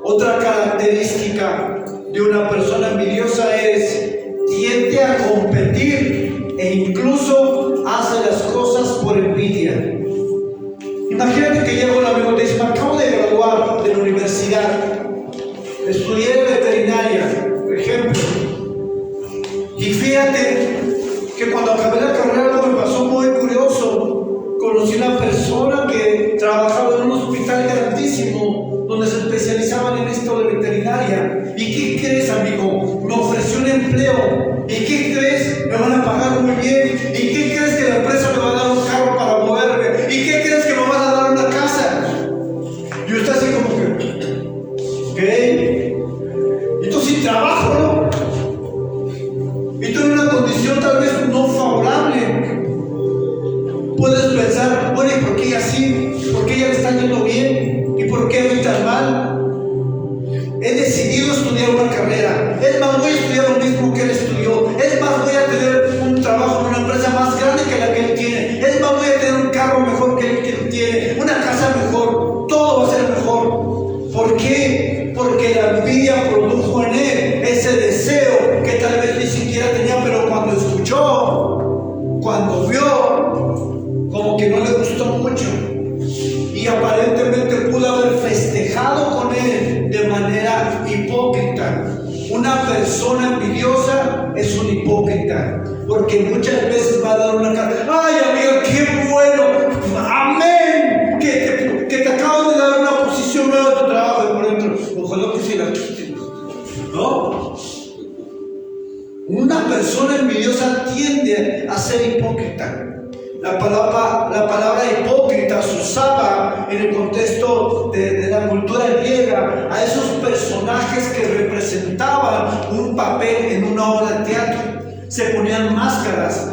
Otra característica de una persona envidiosa es tiende a competir e incluso hace las cosas por envidia. Imagínate que llega un amigo y te dice: me acabo de graduar de la universidad, estudié veterinaria, por ejemplo, y fíjate que cuando acabé la carrera algo me pasó muy curioso. Conocí una persona que trabajaba en un hospital grandísimo donde se especializaban en esto de veterinaria. ¿Y qué crees, amigo? Me ofreció un empleo. ¿Y qué crees? Me van a pagar muy bien. ¿Y qué crees? Que la empresa me va a dar un carro para moverme. ¿Y qué crees? Que me van a dar una casa. Yo estoy así como que, ok, y tú sin trabajo, ¿no? Y tú en una condición tal vez no favorable. Puedes pensar: bueno, ¿y por qué ella sí? ¿Por qué ella le está yendo bien? ¿Y por qué a mí tan mal? He decidido estudiar una carrera. Es más, voy a estudiar lo mismo que él estudió. Es más, voy a tener un trabajo en una empresa más grande que la que él tiene. Es más, voy a tener un carro mejor que él tiene, una casa mejor. Todo va a ser mejor. ¿Por qué? Porque la envidia produjo en él ese deseo que tal vez ni siquiera tenía, pero cuando escuchó, cuando vio, como que no le gustó mucho. Y aparentemente pudo haber festejado con él de manera hipócrita. Una persona envidiosa es un hipócrita, porque muchas veces va a dar una cara: ay, amiga, qué bueno, amén, que te acabo de dar una posición nueva de tu trabajo. Y por dentro, ojalá que sí la quiten, ¿no? Una persona envidiosa tiende a ser hipócrita. La palabra hipócrita se usaba en el contexto de la cultura griega a esos personajes que representaban un papel en una obra de teatro. Se ponían máscaras,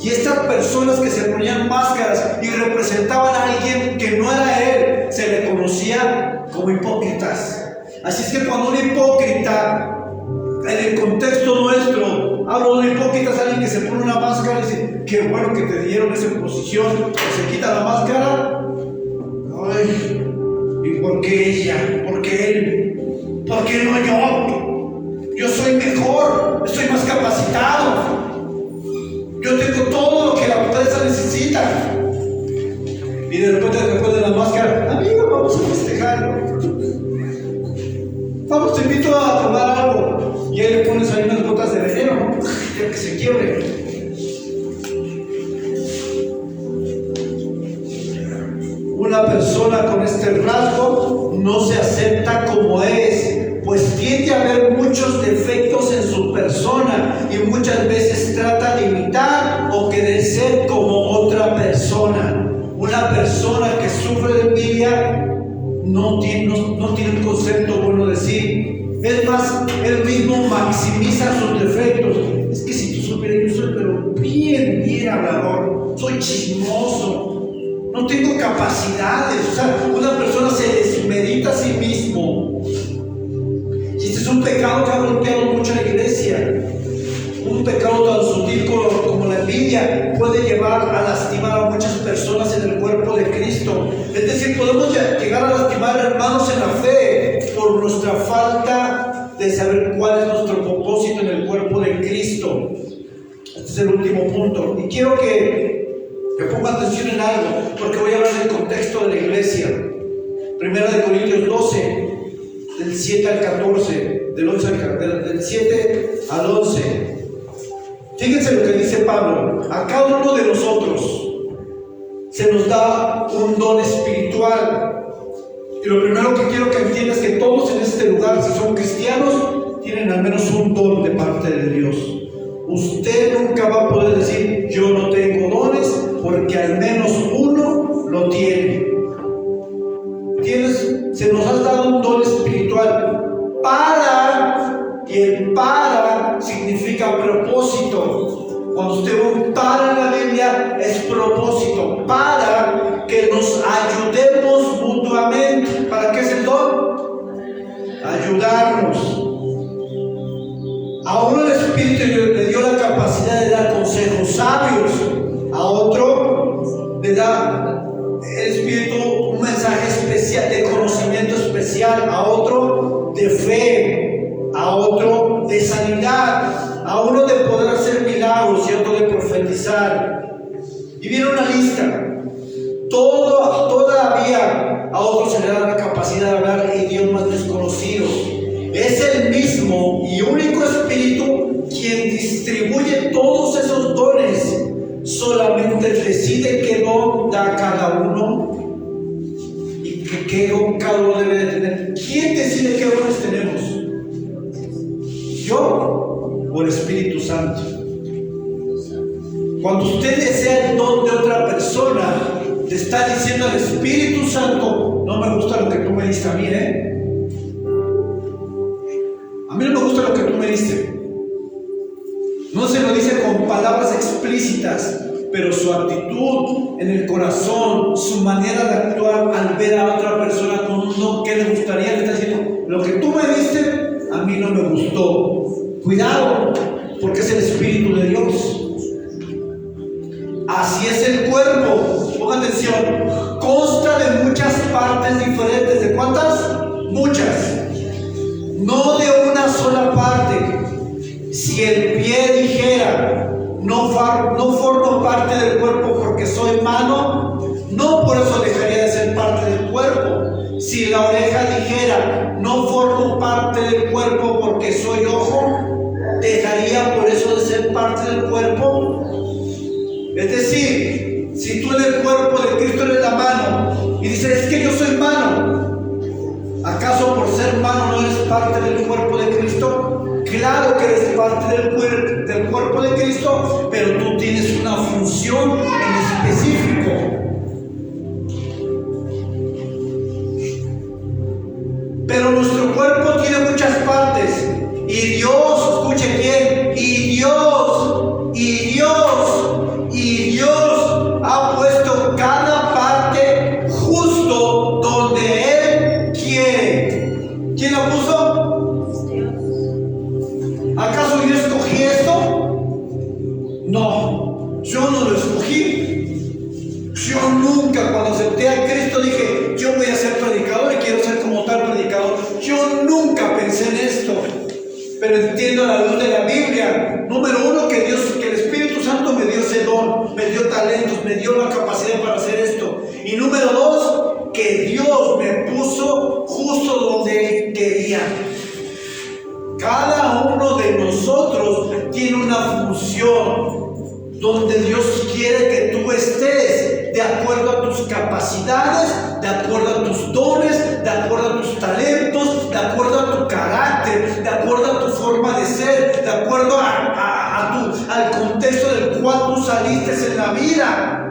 y estas personas que se ponían máscaras y representaban a alguien que no era él, se le conocía como hipócritas. Así es que cuando un hipócrita, en el contexto nuestro, hablo de hipócritas, alguien que se pone una máscara y dice: qué bueno que te dieron esa posición, se quita la máscara. Ay, ¿y por qué ella? ¿Por qué él? ¿Por qué no yo? Yo soy mejor, estoy más capacitado, yo tengo todo lo que la empresa necesita. Y de repente, después de la máscara: amigo, vamos a festejar, vamos, te invito a tomar algo. Y ahí le pones ahí unas gotas de veneno, ¿no? Ya que se quiebre. Una persona con este rasgo no se acepta como es, pues tiende a ver muchos defectos en su persona y muchas veces trata de imitar o querer ser como otra persona. Una persona que sufre de envidia no tiene un concepto bueno de sí. Es más, él mismo maximiza sus defectos. Es que si tú supieras, yo soy pero bien hablador, soy chismoso, no tengo capacidades. O sea, una persona se desmedita a sí mismo. Y este es un pecado que ha golpeado mucho a la iglesia. Un pecado tan sutil como la envidia puede llevar a lastimar a muchas personas en el cuerpo de Cristo. Es decir, podemos llegar a lastimar hermanos en la fe por nuestra falta de saber cuál es nuestro propósito en el cuerpo de Cristo. Este es el último punto. Y quiero que ponga atención en algo, porque voy a hablar del contexto de la iglesia. 1 Corintios 12, del 7 al 14, del 7 al 11. Fíjense lo que dice Pablo: a cada uno de nosotros se nos da un don espiritual. Y lo primero que quiero que entiendas es que todos en este lugar, si son cristianos, tienen al menos un don de parte de Dios. Usted nunca va a poder decir: yo no tengo dones, porque al menos uno lo tiene. Se nos ha dado un don espiritual y el para significa propósito. Cuando usted ve un para en la Biblia, es propósito, para que nos ayudemos mutuamente. ¿Para qué es el don? Ayudarnos. A uno el Espíritu le dio la capacidad de dar consejos sabios, a otro le da el Espíritu un mensaje especial, de conocimiento especial, a otro de fe, a otro de sanidad, a uno de poder hacer milagros y a otro de profetizar. Y viene una lista. Todavía a otros se le da la capacidad de hablar idiomas desconocidos. Es el mismo y único Espíritu quien distribuye todos esos dones. Solamente decide qué don da cada uno y qué don cada uno debe de tener. ¿Quién decide qué dones tenemos? ¿Yo o el Espíritu Santo? Cuando usted desea el don de otra persona, le está diciendo al Espíritu Santo: no me gusta lo que tú me diste a mí, a mí no me gusta lo que tú me diste. No se lo dice con palabras explícitas, pero su actitud en el corazón, su manera de actuar al ver a otra persona con un don que le gustaría, le está diciendo: lo que tú me diste a mí no me gustó. Cuidado, porque es el Espíritu de Dios. Así es el cuerpo. Pongan atención. Consta de muchas partes diferentes. ¿De cuántas? Muchas. No de una sola parte. Si el pie dijera: no formo parte del cuerpo porque soy mano, no por eso dejaría de ser parte del cuerpo. Si la oreja dijera: no formo parte del cuerpo porque soy ojo, dejaría por eso de ser parte del cuerpo. Es decir, si tú en el cuerpo de Cristo eres la mano y dices: es que yo soy mano, ¿acaso por ser mano no eres parte del cuerpo de Cristo? Claro que eres parte del cuerpo de Cristo, pero tú tienes una función en específico. Pero nuestro cuerpo tiene muchas partes. Y Dios, escuche bien, y Dios ha puesto cada parte justo donde Él quiere. ¿Quién la puso? ¿Acaso yo escogí esto? No, yo no lo escogí. Yo nunca, cuando acepté a Cristo, dije: yo voy a ser predicador y quiero ser como tal predicador. Yo nunca pensé en esto. Pero entiendo a la luz de la Biblia, número uno, que el Espíritu Santo me dio ese don, me dio talentos, me dio la capacidad para hacer esto. Y número dos, que Dios me puso justo donde Él quería. Cada uno de nosotros tiene una función donde Dios quiere que tú estés, de acuerdo a tus capacidades, de acuerdo a tus dones, de acuerdo a tus talentos, de acuerdo a tu carácter, de acuerdo a tu forma de ser, de acuerdo al contexto del cual tú saliste en la vida.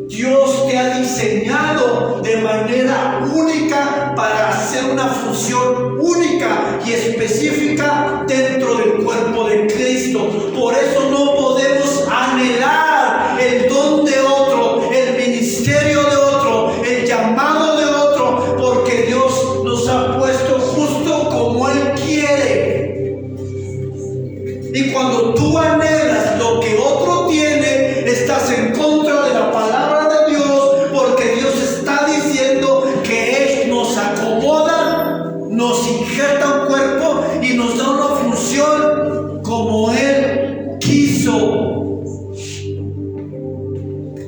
Dios te ha diseñado de manera única para hacer una función única y específica dentro del cuerpo de Cristo. Por eso no podemos anhelar el don de otro, el ministerio de otro, el llamado de otro, porque Dios nos ha puesto justo como Él quiere. Y cuando tú anhelas lo que otro tiene, estás en contra de la palabra de Dios, porque Dios está diciendo que Él nos acomoda, nos injerta un cuerpo y nos da una función como Él quiso,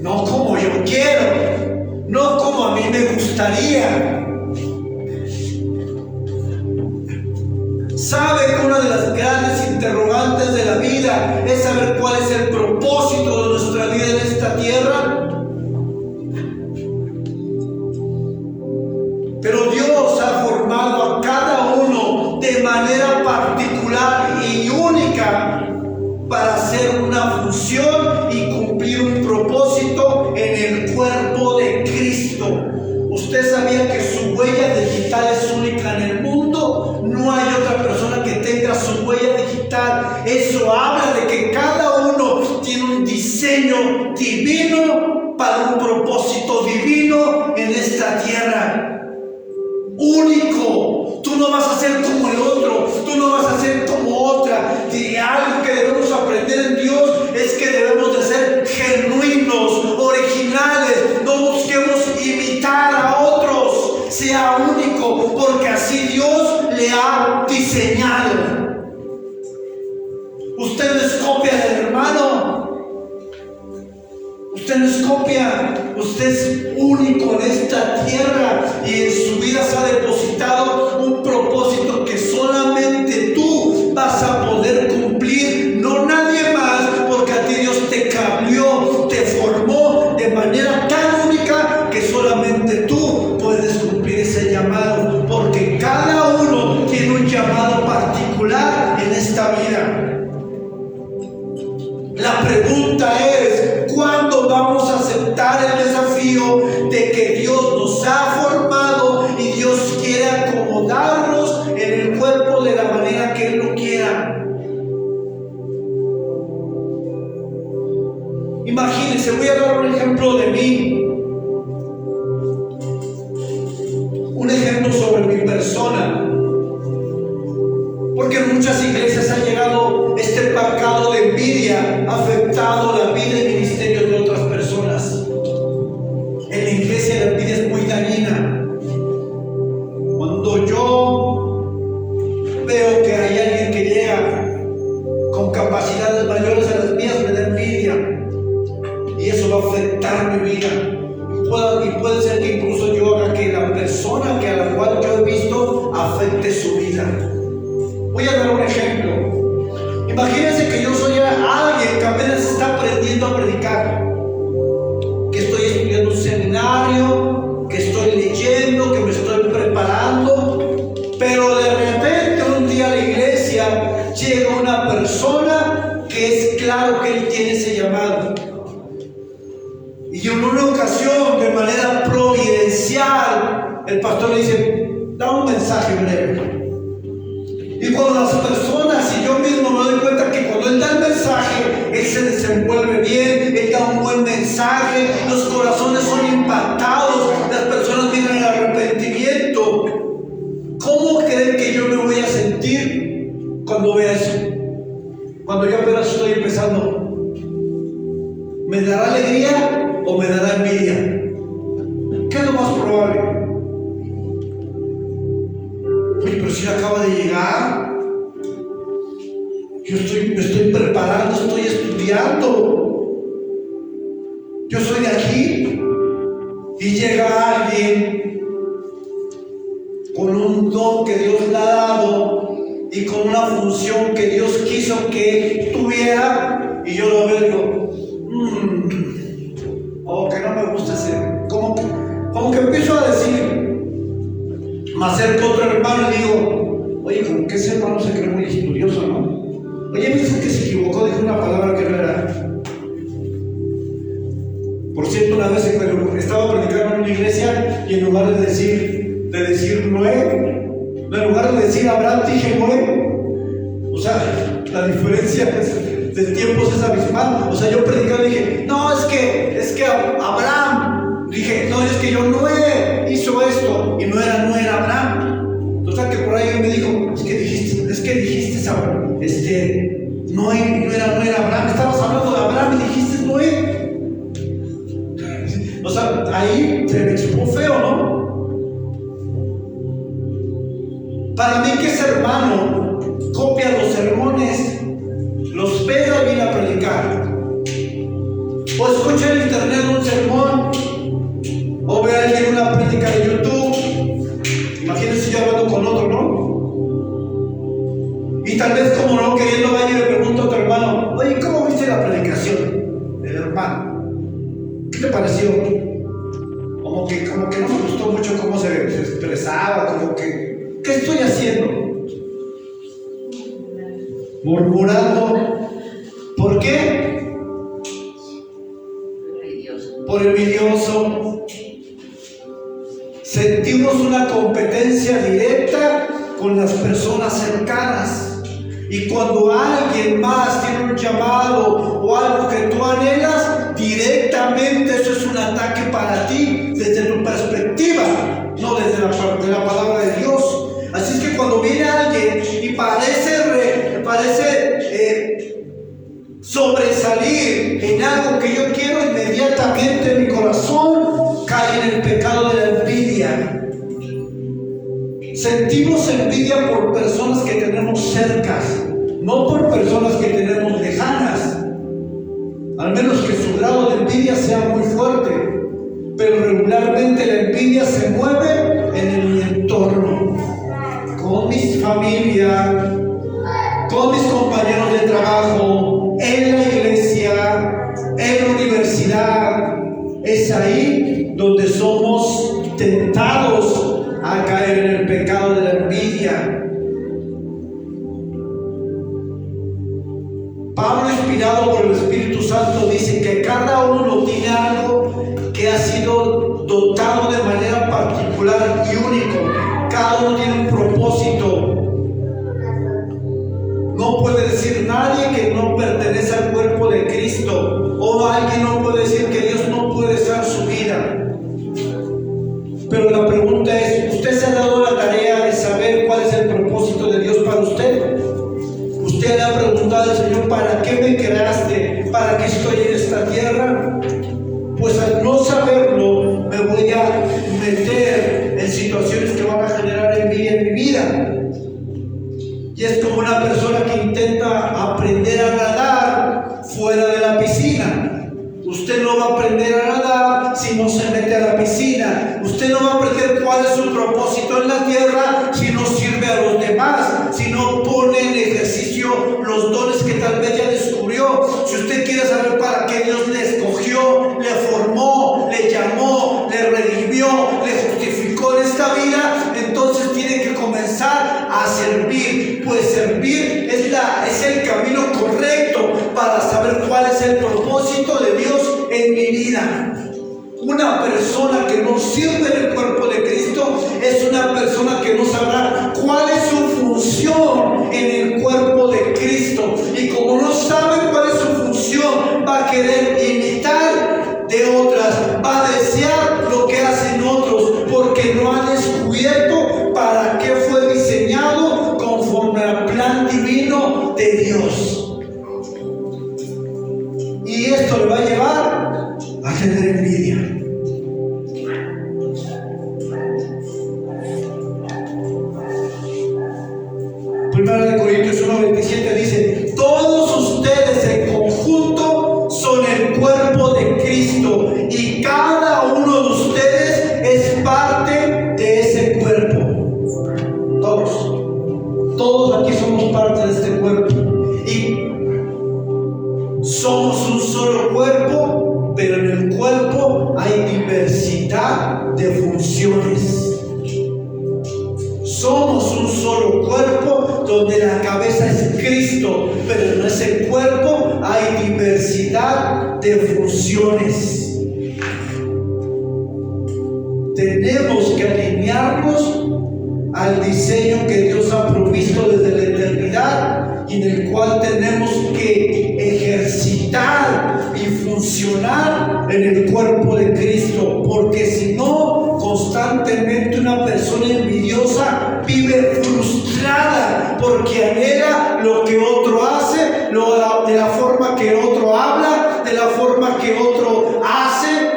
no como yo quiero, no como a mí me gustaría. ¿Sabe que una de las grandes interrogantes de la vida es saber cuál es el propósito de nuestra vida en esta tierra? Pero Dios ha formado a cada uno de manera particular y única para hacer una función y cumplir un propósito en el cuerpo de Cristo. ¿Usted sabía que su huella digital es única en el mundo? No hay otra persona que tenga su huella digital. Eso habla de que cada uno tiene un diseño divino para un propósito divino en esta tierra. Único. Tú no vas a ser como el otro, tú no vas a ser como otra. Y algo que debemos aprender en Dios es que debemos de le ha diseñado. Usted no es copia del hermano. Usted no es copia. Usted es único en esta tierra y en su vida se ha depositado un propósito que solamente tú vas a poder cumplir, no nadie más, porque a ti Dios te cambió, te formó de manera tan única que solamente tú puedes cumplir ese llamado, porque cada uno tiene un llamado particular en esta vida. La pregunta es, ¿cuándo vamos a aceptar el desafío de que Dios nos ha formado y Dios quiere acomodarnos en el cuerpo de la manera que Él lo quiera? Imagínense, voy a dar un ejemplo de mí. Un ejemplo sobre mi persona. Porque en muchas iglesias ha llegado este pecado de envidia, ha afectado la vida y ministerio de otras personas. En la iglesia la envidia es muy dañina. Cuando yo veo que hay alguien que llega con capacidades mayores a las mías, me da envidia. Y eso va a afectar mi vida. Y puede ser que incluso yo haga que la persona a la cual yo he visto afecte su vida. Voy a dar un ejemplo. Imagínense que yo soy alguien que apenas está aprendiendo a predicar, que estoy estudiando un seminario, que estoy leyendo, que me estoy preparando, pero de repente un día a la iglesia llega una persona que es claro que él tiene ese llamado. Y en una ocasión, de manera providencial, el pastor le dice, da un mensaje breve. Y cuando las personas y yo mismo me doy cuenta que cuando él da el mensaje, él se desenvuelve bien, él da un buen mensaje, los corazones son impactados, las personas vienen al arrepentimiento. ¿Cómo creen que yo me voy a sentir cuando vea eso? Cuando yo apenas estoy empezando, ¿me dará alegría o me dará envidia? ¿Qué es lo más probable? Pero si acaba de llegar, me estoy preparando, estoy estudiando, yo soy de aquí, y llega alguien con un don que Dios le ha dado y con una función que Dios quiso que tuviera, y yo lo veo y digo, que no me gusta ese, como que empiezo a decir. Me acerco a otro hermano y digo, oye, como que ese hermano se cree muy estudioso, ¿no? Oye, me dicen que se equivocó, dijo una palabra que no era. Por cierto, una vez estaba predicando en una iglesia y en lugar de decir Noé, en lugar de decir Abraham, dije Noé. O sea, la diferencia del tiempo es abismal. O sea, yo predicando y dije, no, es que Abraham. Dije, no, es que yo Noé hizo esto, y no era Abraham. Total que por ahí me dijo, es que dijiste Abraham, no era Abraham, estabas hablando de Abraham y dijiste Noé. O sea, ahí se me chupó feo, ¿no? Para mí que ese hermano copia los sermones, los pega y viene a predicar. O escucha en internet un sermón, o ve a alguien una prédica de YouTube. Imagínense yo hablando con otro, ¿no? Y tal vez como no queriendo vaya y le pregunto a otro hermano, oye, ¿cómo viste la predicación del hermano? ¿Qué te pareció? Como que no me gustó mucho cómo se expresaba, como que, ¿qué estoy haciendo? Murmurando. ¿Por qué? Por envidioso. Sentimos una competencia directa con las personas cercanas. Y cuando alguien más tiene un llamado o algo que tú anhelas, directamente eso es un ataque para ti, desde tu perspectiva, no desde la palabra de Dios. Así es que cuando viene alguien y parece sobresalir en algo que yo quiero, inmediatamente mi corazón cae en el pecado de la envidia. Sentimos envidia por personas que tenemos cercas, no por personas que tenemos lejanas. Al menos que su grado de envidia sea muy fuerte. Pero regularmente la envidia se mueve en el entorno, con mi familia, con mis compañeros de trabajo, en la iglesia, en la universidad. Es ahí donde somos tentados a caer en el pecado de la envidia. Pablo, inspirado por el Espíritu Santo, dice que cada uno tiene algo que ha sido dotado de manera particular y único. Cada uno tiene un propósito. No puede decir nadie que no pertenece al cuerpo de Cristo, o alguien no puede decir que Dios no puede usar su vida. Pero la pregunta es, ¿usted se ha dado la tarea de saber cuál es el propósito de Dios para usted? ¿Usted le ha preguntado al Señor, ¿para qué me creaste? ¿Para qué estoy en esta tierra? Pues al no saberlo, me voy a meter en situaciones que van a generar envidia en mi vida. Y es como una persona que intenta aprender a nadar fuera de la piscina. Usted no va a aprender a nadar si no se mete a la piscina. Usted no va a aprender cuál es su propósito en la tierra si no sirve a los demás, si no pone en ejercicio los dones que tal vez ya descubrió. Si usted quiere saber para qué Dios le escogió, le formó, le llamó, le redimió, le justificó en esta vida, entonces tiene que comenzar a servir. Pues servir es el camino correcto para saber cuál es el propósito de Dios en mi vida. Una persona que no sirve en el cuerpo de Cristo es una persona que no sabrá cuál es su función en el cuerpo de Cristo. Y como no sabe cuál es su función, va a querer imitar de otras, va a desear lo que hacen otros, porque no ha descubierto para qué fue diseñado conforme al plan divino de Dios. Y esto le va a llevar a tener envidia. Primera de Corintios 1:27 dice: todos ustedes en conjunto son el cuerpo de Cristo y cada uno de ustedes es parte de ese cuerpo. Todos aquí somos parte de este cuerpo y somos un solo cuerpo, pero en el cuerpo hay diversidad de funciones. Somos un solo cuerpo donde la cabeza es Cristo, pero en ese cuerpo hay diversidad de funciones. Tenemos que alinearnos al diseño que Dios ha provisto desde la eternidad y en el cual tenemos que ejercitar y funcionar en el cuerpo de Cristo, porque si no, constantemente una persona envidiosa vive frustrada porque anhela lo que otro hace, de la forma que otro habla, de la forma que otro hace.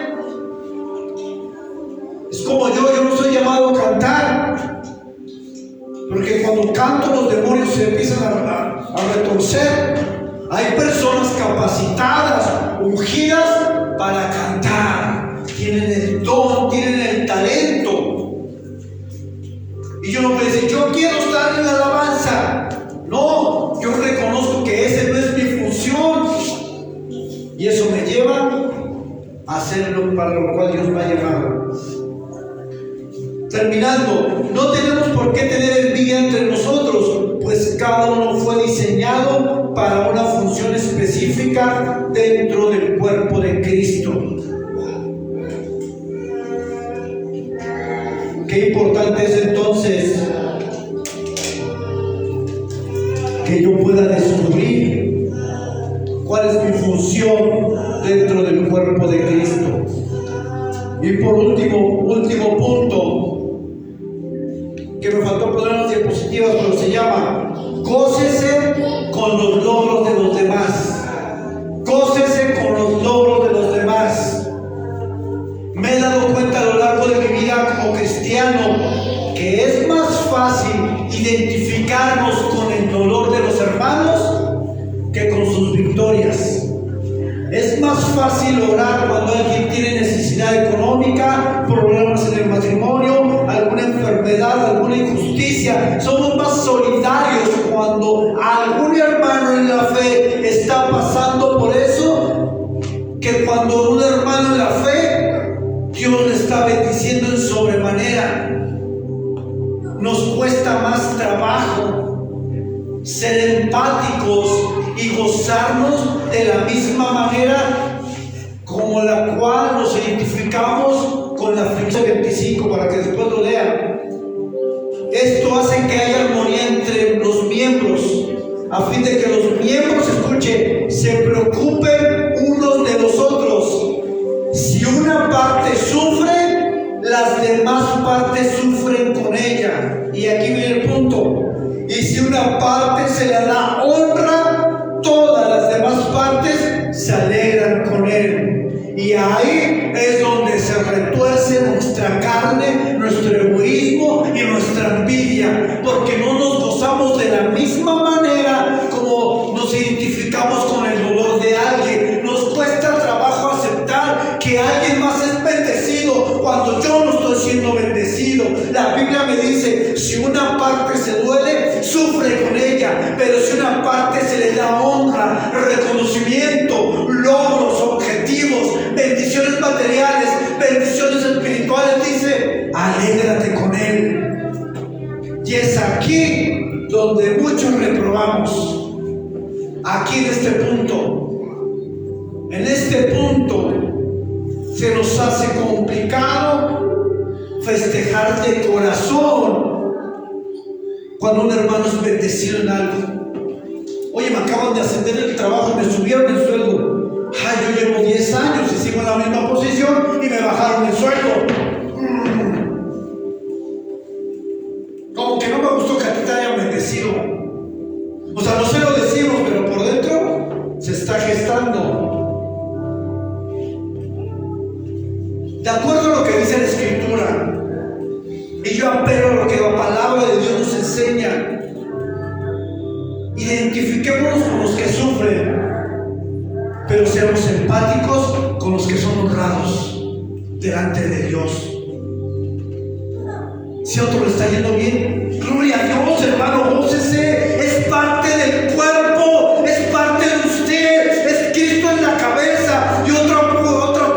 Es como yo no soy llamado a cantar, porque cuando canto los demonios se empiezan a retorcer. Hay personas capacitadas, ungidas para cantar, tienen el don, tienen el talento. Y yo no puedo decir, yo quiero estar en la alabanza. No, yo reconozco que esa no es mi función. Y eso me lleva a hacerlo para lo cual Dios me ha llamado. Terminando, no tenemos por qué tener envidia entre nosotros, pues cada uno fue diseñado para una función específica dentro del cuerpo de Cristo. Qué importante es entonces que yo pueda descubrir cuál es mi función dentro del cuerpo de Cristo. Y por último punto, que me faltó poner las diapositivas, pero se llama: gócese con los logros de los demás. Gócese con los logros de los demás. Me he dado cuenta a lo largo de mi vida como cristiano que es más fácil identificarnos con el dolor de los hermanos que con sus victorias. Es más fácil orar cuando alguien tiene necesidad económica, problemas en el matrimonio, alguna enfermedad, alguna injusticia. Somos más solidarios cuando algún hermano en la fe está pasando por eso, que cuando un hermano en la fe, Dios le está bendiciendo en sobremanera. Nos cuesta más trabajo ser empáticos y gozarnos de la misma manera como la cual nos identificamos con la aflicción 25, para que después lo lean. Esto hace que haya armonía entre los miembros, a fin de que los miembros, escuche, se preocupen unos de los otros. Si una parte sufre, las demás partes sufren con ella. Y aquí viene el punto. Y si una parte se le da honra, todas las demás partes se alegran con él. Y ahí es donde se retuerce nuestra carne, nuestro egoísmo y nuestra envidia, porque no nos gozamos de la misma manera como nos identificamos con el dolor de alguien. Nos cuesta trabajo aceptar que alguien más es bendecido cuando yo no estoy siendo bendecido. La Biblia me dice, si una parte se duele, sufre con ella, pero si una parte se le da honra, reconocimiento, logros, objetivos, bendiciones materiales, bendiciones espirituales, dice, alégrate con él. Y es aquí donde muchos reprobamos. Aquí en este punto se nos hace complicado festejar de corazón cuando un hermano es bendecido en algo. Oye, me acaban de ascender en el trabajo, me subieron el sueldo. Ay, yo llevo 10 años y sigo en la misma posición y me bajaron el sueldo. Como que no me gustó que a ti te hayan bendecido. O sea, no se lo decimos, pero por dentro se está gestando. De acuerdo a lo que dice la Escritura, y yo apelo a lo que la palabra de Dios nos enseña, identifiquémonos con los que sufren, pero seamos empáticos con los que son honrados delante de Dios. Si a otro le está yendo bien, gloria a Dios, hermano, gócese. Es parte del cuerpo, es parte de usted, es Cristo en la cabeza y otra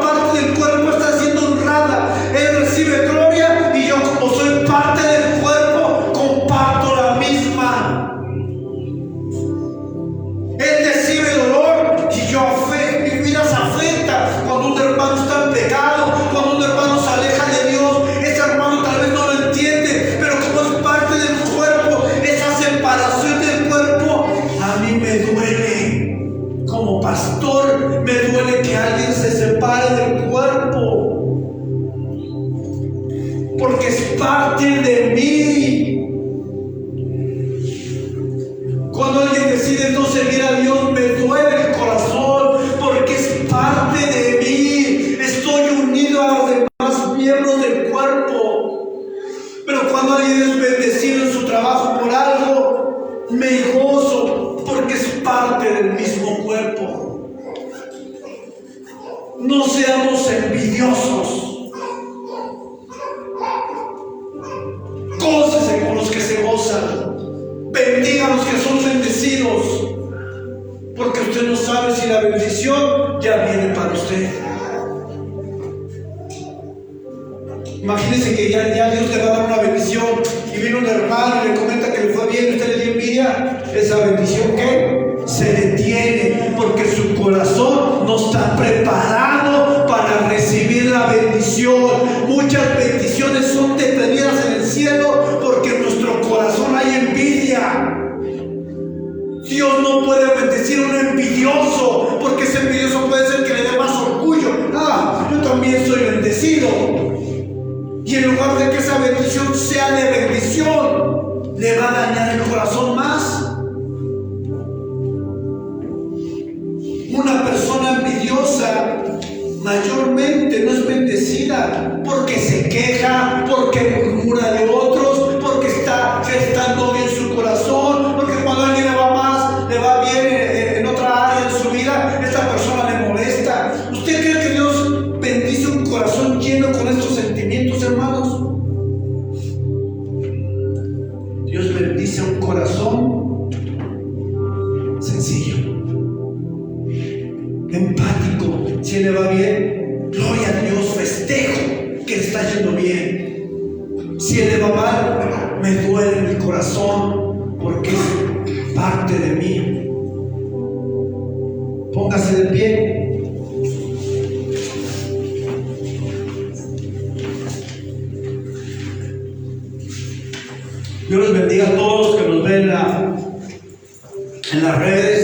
parte del cuerpo está siendo honrada. Él recibe gloria y yo, como soy parte del cuerpo, comparto la misma. Él recibe dolor y yo mi vida se afecta cuando un hermano está en pecado, cuando un hermano se aleja de Dios. Ese hermano tal vez no lo entiende, pero como es parte del cuerpo, esa separación del cuerpo a mí me duele. Como pastor me duele que alguien se separe del cuerpo, porque es parte de mí. Cuando alguien decide no seguir a Dios, me duele el corazón, porque es parte de mí. Estoy unido a los demás miembros del cuerpo. Pero cuando alguien es bendecido en su trabajo por algo, me gozo, porque es parte del mismo cuerpo. No seamos envidiosos. Gócese con los que se gozan. Bendiga a los que son bendecidos, porque usted no sabe si la bendición ya viene para usted. Imagínese que ya Dios le va a dar una bendición y viene un hermano y le comenta que le fue bien y usted le dio envidia. Esa bendición, ¿qué? Se detiene, porque su corazón no está preparado para recibir la bendición. Muchas bendiciones son detenidas en el cielo porque en nuestro corazón hay envidia. Dios no puede bendecir a un envidioso, porque ese envidioso puede ser que le dé más orgullo. Yo también soy bendecido. Y en lugar de que esa bendición sea de bendición, le va a dañar el corazón más. Una persona envidiosa mayormente no es bendecida porque se queja, porque murmura de otros, porque está corazón sencillo, empático. Si le va bien, gloria a Dios, festejo que le está yendo bien. Si le va mal, me duele en el corazón porque es parte de mí. Póngase de pie. Dios los bendiga a todos los que nos ven en las redes.